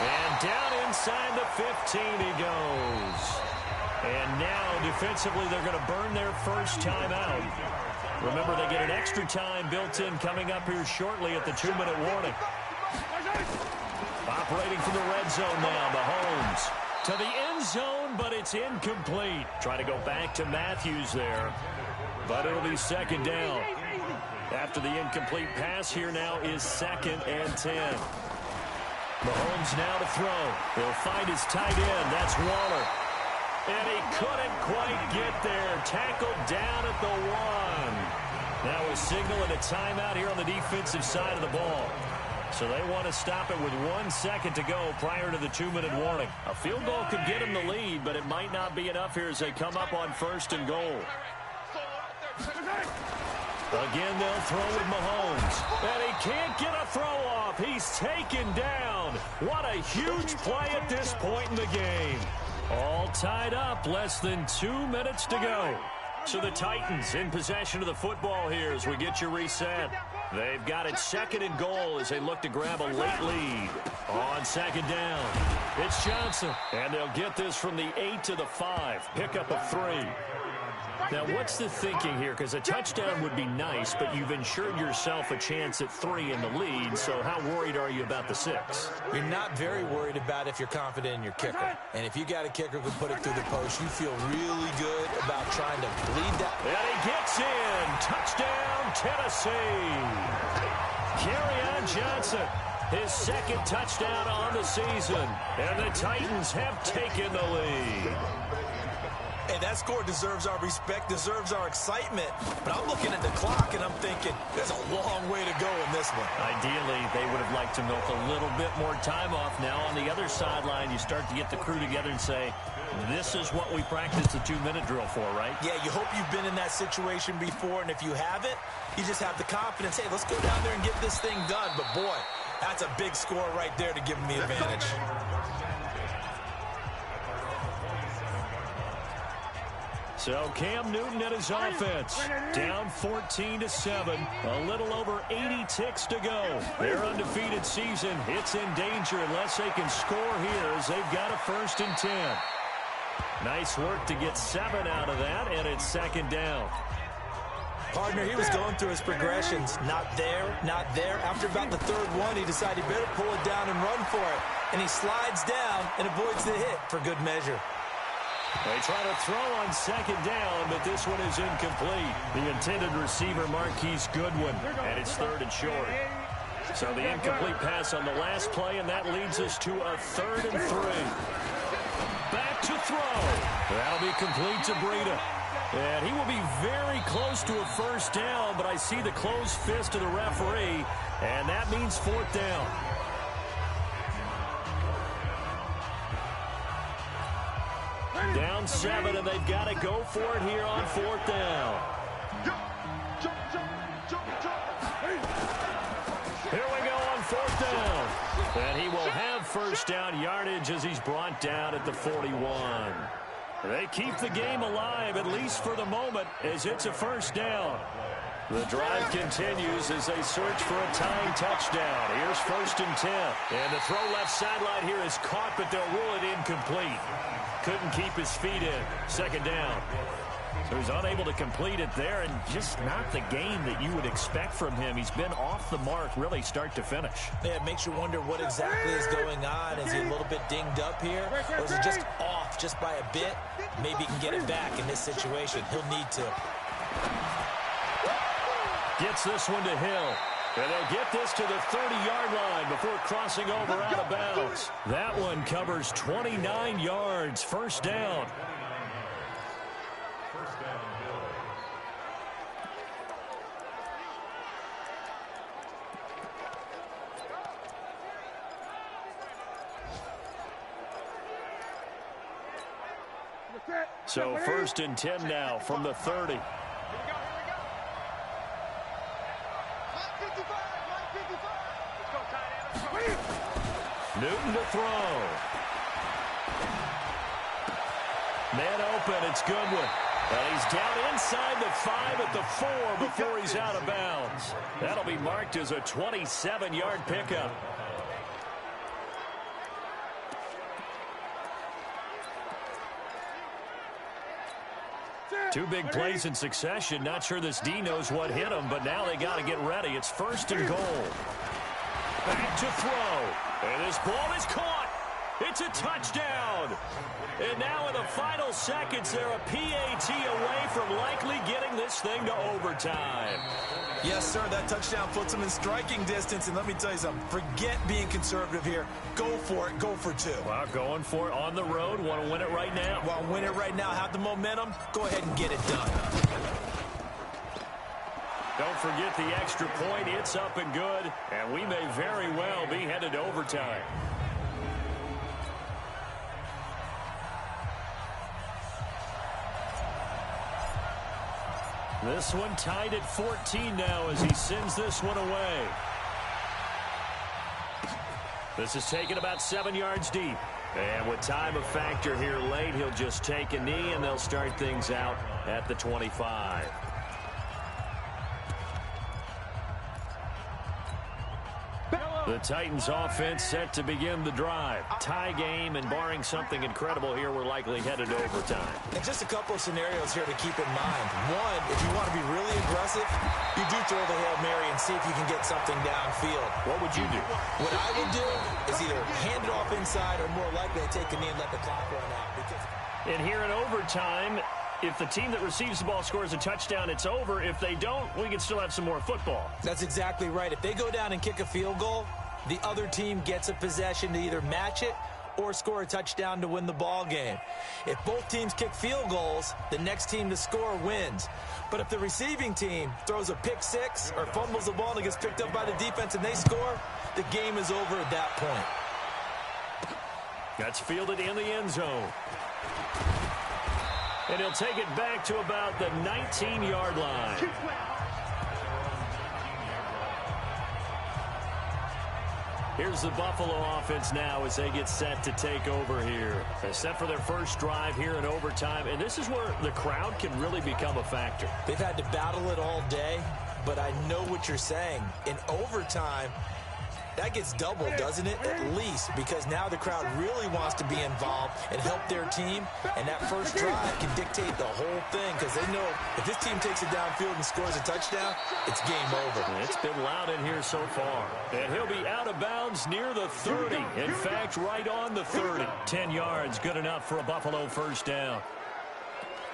Speaker 2: And down inside the 15 he goes. And now, defensively, they're going to burn their first time out. Remember, they get an extra time built in coming up here shortly at the 2-minute warning. Operating from the red zone now, Mahomes. To the end zone, but it's incomplete. Try to go back to Matthews there. But it'll be second down. After the incomplete pass, here now is 2nd and 10. Mahomes now to throw. He'll find his tight end. That's Waller. And he couldn't quite get there. Tackled down at the 1. Now a signal and a timeout here on the defensive side of the ball. So they want to stop it with 1 second to go prior to the 2-minute warning. A field goal could get them the lead, but it might not be enough here as they come up on 1st and goal. Again, they'll throw with Mahomes. And he can't get a throw off. He's taken down. What a huge play at this point in the game. All tied up, less than 2 minutes to go. So the Titans in possession of the football here as we get you reset. They've got it 2nd and goal as they look to grab a late lead. On 2nd down, it's Johnson. And they'll get this from the 8 to the 5. Pickup of 3. Now, what's the thinking here? Because a touchdown would be nice, but you've ensured yourself a chance at 3 in the lead, so how worried are you about the 6?
Speaker 4: You're not very worried about if you're confident in your kicker. And if you got a kicker who can put it through the post, you feel really good about trying to lead that.
Speaker 2: And he gets in. Touchdown, Tennessee. Kerryon Johnson, his 2nd touchdown on the season. And the Titans have taken the lead.
Speaker 4: Hey, that score deserves our respect, deserves our excitement. But I'm looking at the clock, and I'm thinking, there's a long way to go in this one.
Speaker 2: Ideally, they would have liked to milk a little bit more time off. Now, on the other sideline, you start to get the crew together and say, this is what we practiced the 2-minute drill for, right?
Speaker 4: Yeah, you hope you've been in that situation before, and if you haven't, you just have the confidence, hey, let's go down there and get this thing done. But, boy, that's a big score right there to give them the advantage.
Speaker 2: So Cam Newton and his offense down 14-7. A little over 80 ticks to go. Their undefeated season, it's in danger unless they can score here as they've got a 1st and 10. Nice work to get 7 out of that, and it's 2nd down.
Speaker 4: Partner, he was going through his progressions. Not there, not there. After about the 3rd one, he decided he better pull it down and run for it. And he slides down and avoids the hit for good measure.
Speaker 2: They try to throw on 2nd down, but this one is incomplete. The intended receiver, Marquise Goodwin, and it's 3rd and short. So the incomplete pass on the last play, and that leads us to a 3rd and 3. Back to throw. That'll be complete to Breida. And he will be very close to a 1st down, but I see the closed fist of the referee, and that means 4th down. Down 7, and they've got to go for it here on 4th down. Here we go on 4th down. And he will have 1st down yardage as he's brought down at the 41. They keep the game alive, at least for the moment, as it's a 1st down. The drive continues as they search for a tying touchdown. Here's 1st and 10. And the throw left sideline here is caught, but they'll rule it incomplete. Couldn't keep his feet in. 2nd down. So he's unable to complete it there, and just not the game that you would expect from him. He's been off the mark really start to finish.
Speaker 4: Yeah, it makes you wonder what exactly is going on. Is he a little bit dinged up here, or is he just off just by a bit? Maybe he can get it back in this situation. He'll need to.
Speaker 2: Gets this one to Hill. And they'll get this to the 30-yard line before crossing over out of bounds. That one covers 29 yards. First down. So first and 10 now from the 30. Newton to throw. Man open, it's Goodwin. And he's down inside the 5 at the 4 before he's out of bounds. That'll be marked as a 27-yard pickup. Two big plays in succession. Not sure this D knows what hit him, but now they got to get ready. It's first and goal. Back to throw. And this ball is caught. It's a touchdown. And now in the final seconds, they're a PAT away from likely getting this thing to overtime.
Speaker 4: Yes, sir, that touchdown puts them in striking distance. And let me tell you something, forget being conservative here. Go for it, go for 2.
Speaker 2: Well, going for it on the road. Want to win it right now?
Speaker 4: Want to win it right now, have the momentum, go ahead and get it done.
Speaker 2: Don't forget the extra point. It's up and good. And we may very well be headed to overtime. This one tied at 14 now as he sends this one away. This is taken about 7 yards deep. And with time a factor here late, he'll just take a knee and they'll start things out at the 25. The Titans offense set to begin the drive. Tie game, and barring something incredible here, we're likely headed to overtime.
Speaker 4: And just a couple of scenarios here to keep in mind. One, if you want to be really aggressive, you do throw the Hail Mary and see if you can get something downfield.
Speaker 2: What would you do?
Speaker 4: What I would do is either hand it off inside or more likely to take a knee and let the clock run out.
Speaker 2: And here in overtime, if the team that receives the ball scores a touchdown, it's over. If they don't, we can still have some more football.
Speaker 4: That's exactly right. If they go down and kick a field goal, the other team gets a possession to either match it or score a touchdown to win the ball game. If both teams kick field goals, the next team to score wins. But if the receiving team throws a pick six or fumbles the ball and it gets picked up by the defense and they score, the game is over at that point.
Speaker 2: That's fielded in the end zone. And he'll take it back to about the 19-yard line. Here's the Buffalo offense now as they get set to take over here. They're set for their first drive here in overtime, and this is where the crowd can really become a factor.
Speaker 4: They've had to battle it all day, but I know what you're saying. In overtime, that gets doubled, doesn't it? At least, because now the crowd really wants to be involved and help their team, and that first drive can dictate the whole thing because they know if this team takes it downfield and scores a touchdown, it's game over.
Speaker 2: It's been loud in here so far. And he'll be out of bounds near the 30. In fact, right on the 30. 10 yards, good enough for a Buffalo first down.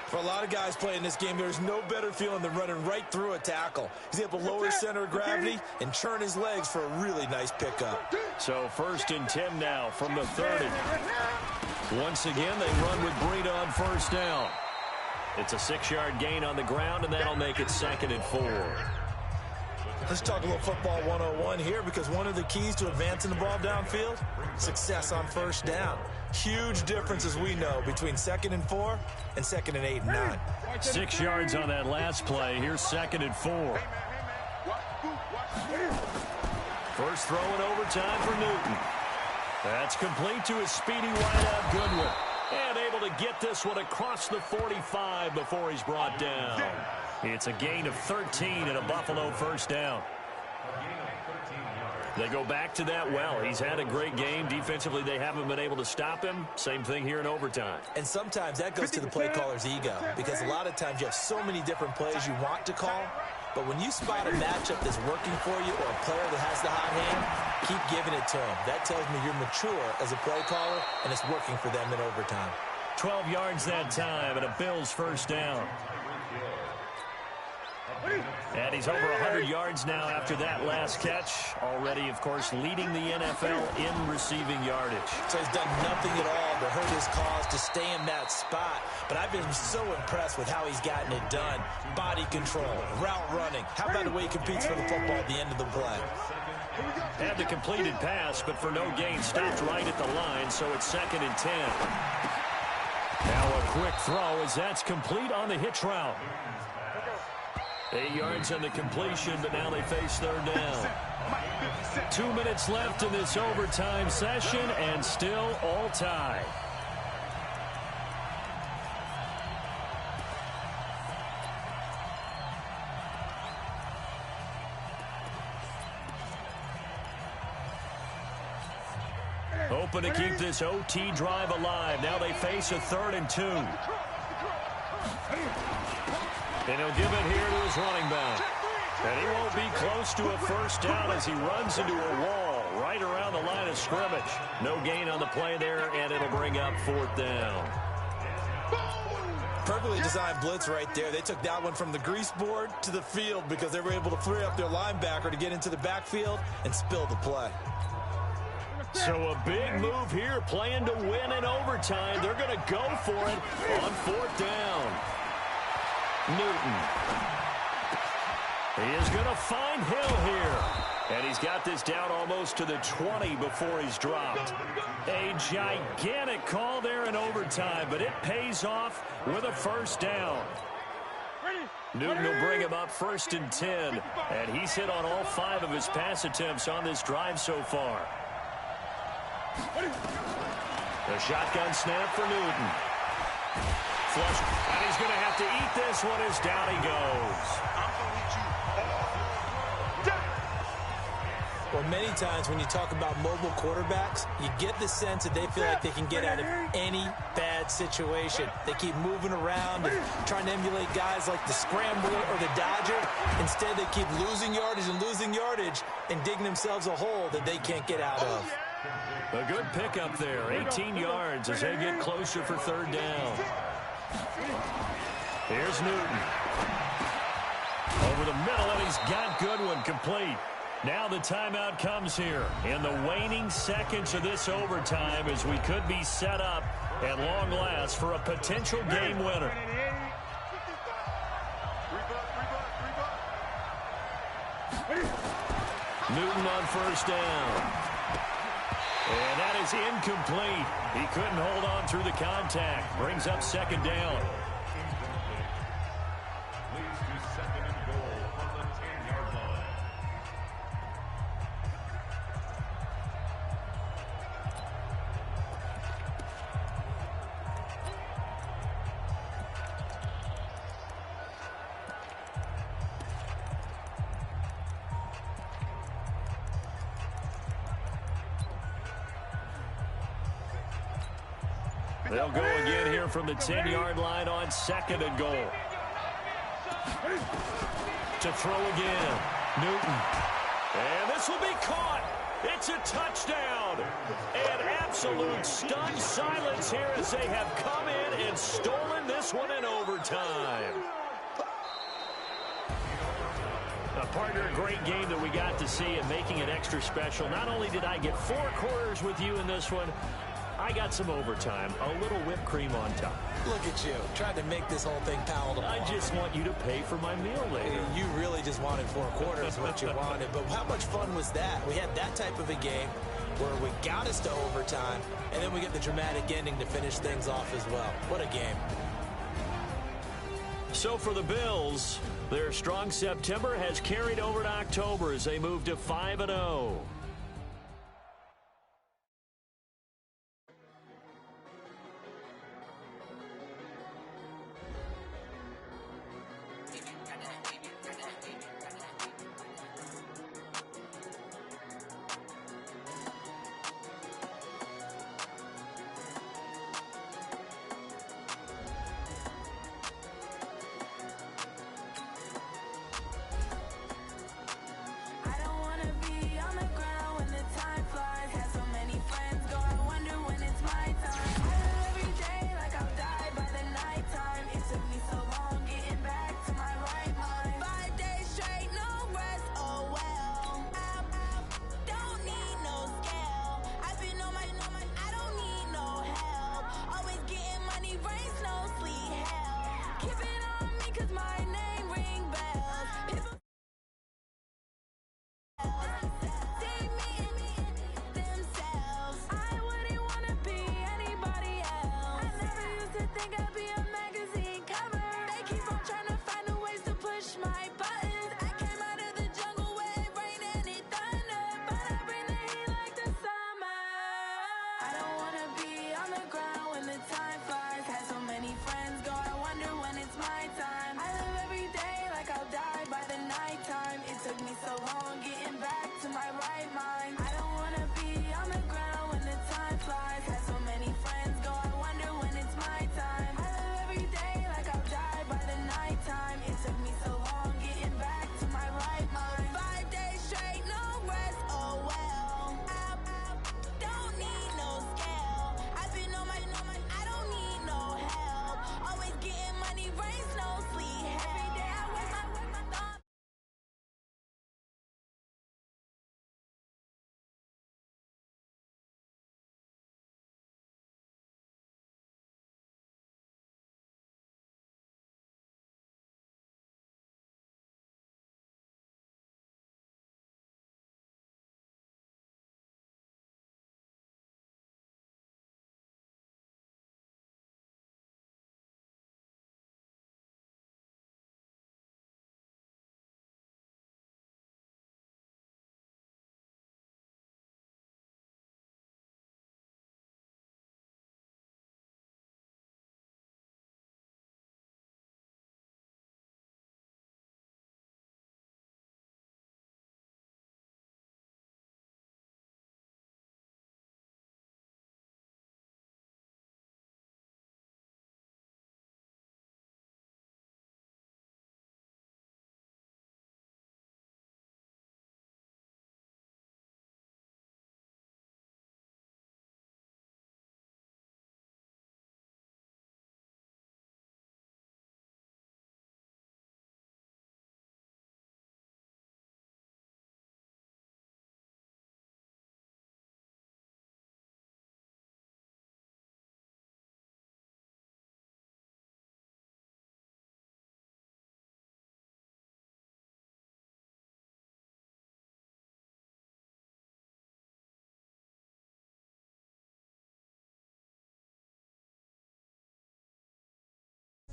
Speaker 4: For a lot of guys playing this game, there's no better feeling than running right through a tackle. He's able to lower his center of gravity and churn his legs for a really nice pickup.
Speaker 2: So first and 10 now from the 30. Once again, they run with Breida on first down. It's a 6-yard gain on the ground, and that'll make it 2nd and 4.
Speaker 4: Let's talk a little football 101 here, because one of the keys to advancing the ball downfield, success on first down. Huge difference, as we know, between 2nd and 4 and 2nd and 8 and 9.
Speaker 2: 6 yards on that last play. Here's 2nd and 4. First throw in overtime for Newton. That's complete to his speedy wideout Goodwin. And able to get this one across the 45 before he's brought down. It's a gain of 13 and a Buffalo first down. They go back to that well. He's had a great game. Defensively, they haven't been able to stop him. Same thing here in overtime.
Speaker 4: And sometimes that goes to the play caller's ego, because a lot of times you have so many different plays you want to call, but when you spot a matchup that's working for you or a player that has the hot hand, keep giving it to him. That tells me you're mature as a play caller, and it's working for them in overtime.
Speaker 2: 12 yards that time, and a Bills first down. And he's over 100 yards now after that last catch. Already, of course, leading the NFL in receiving yardage.
Speaker 4: So he's done nothing at all to hurt his cause to stay in that spot. But I've been so impressed with how he's gotten it done. Body control, route running. How about the way he competes for the football at the end of the play?
Speaker 2: Had the completed pass, but for no gain, stopped right at the line, so it's 2nd and 10. Now a quick throw as that's complete on the hitch route. 8 yards on the completion, but now they face 3rd down. 2 minutes left in this overtime session, and still all tied. Hoping to keep this OT drive alive. Now they face a 3rd and 2. And he'll give it here to his running back. And he won't be close to a first down as he runs into a wall right around the line of scrimmage. No gain on the play there, and it'll bring up 4th down.
Speaker 4: Perfectly designed blitz right there. They took that one from the grease board to the field because they were able to free up their linebacker to get into the backfield and spill the play.
Speaker 2: So a big move here, playing to win in overtime. They're going to go for it on 4th down. Newton. He is going to find Hill here. And he's got this down almost to the 20 before he's dropped. A gigantic call there in overtime, but it pays off with a first down. Newton will bring him up 1st and 10. And he's hit on all 5 of his pass attempts on this drive so far. The shotgun snap for Newton. Flush, and he's going to have to eat this one as down he goes.
Speaker 4: Well, many times when you talk about mobile quarterbacks, you get the sense that they feel like they can get out of any bad situation. They keep moving around and trying to emulate guys like the Scrambler or the Dodger. Instead, they keep losing yardage and digging themselves a hole that they can't get out of.
Speaker 2: A good pickup there, 18 yards as they get closer for 3rd down. Here's Newton. Over the middle, and he's got Goodwin complete. Now the timeout comes here in the waning seconds of this overtime as we could be set up at long last for a potential game winner. Newton on 1st down. And that is incomplete. He couldn't hold on through the contact. Brings up 2nd down.
Speaker 8: Leads to 2nd and goal from the 10-yard line.
Speaker 2: They'll go again here from the 10-yard line on 2nd and goal. To throw again, Newton. And this will be caught. It's a touchdown. And absolute stunned silence here as they have come in and stolen this one in overtime. Partner, a great game that we got to see and making it extra special. Not only did I get 4 quarters with you in this one, I got some overtime, a little whipped cream on top.
Speaker 4: Look at you, trying to make this whole thing palatable.
Speaker 2: I just want you to pay for my meal later.
Speaker 4: You really just wanted 4 quarters, what you wanted. But how much fun was that? We had that type of a game where we got us to overtime, and then we get the dramatic ending to finish things off as well. What a game.
Speaker 2: So for the Bills, their strong September has carried over to October as they move to 5-0.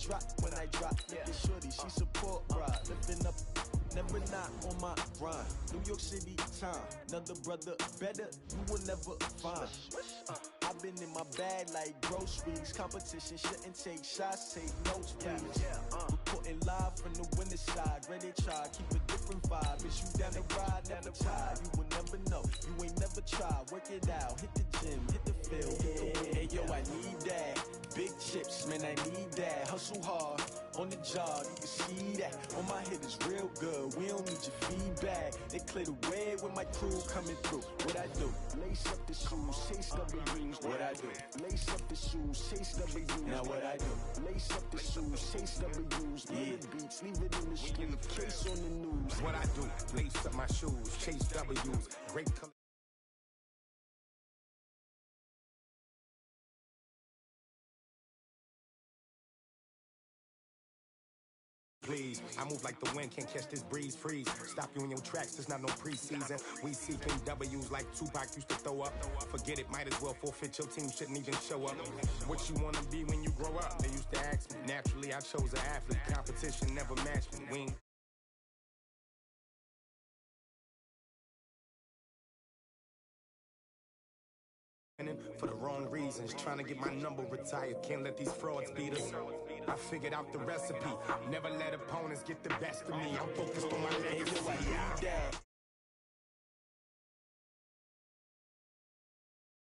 Speaker 9: Drop when I drop, look at shorty, she support ride. Living up, never not on my grind. New York City time, another brother better, you will never find. I've been in my bag like groceries. Competition shouldn't take shots, take notes, please. Reporting live from the winter side. Ready to try, keep a different vibe. Is you down the ride, never tired. You will never know, you ain't never tried. Work it out, hit the gym, hit the field, hit the wheel. Hey yo, I need that. Big chips, man, I need that. Hustle hard, on the job, you can see that. On my hit is real good, we don't need your feedback. They clear the way with my crew coming through. What I do? Lace up the shoes, chase W's. What I do? Lace up the shoes, chase W's. Now what I do? Lace up the shoes, chase W's. Yeah, beats, leave it in the street, case on the news.
Speaker 10: What I do? Lace up my shoes, chase W's. Great color. Please, I move like the wind, can't catch this breeze, freeze. Stop you in your tracks, there's not no preseason. We seeking W's like Tupac used to throw up. Forget it, might as well forfeit, your team shouldn't even show up. What you wanna be when you grow up? They used to ask me. Naturally, I chose an athlete. Competition never matched me. We ain't for the wrong reasons, trying to get my number retired. Can't let these frauds beat us. I figured out the recipe. Never let opponents get the best of me. I'm focused on my legacy.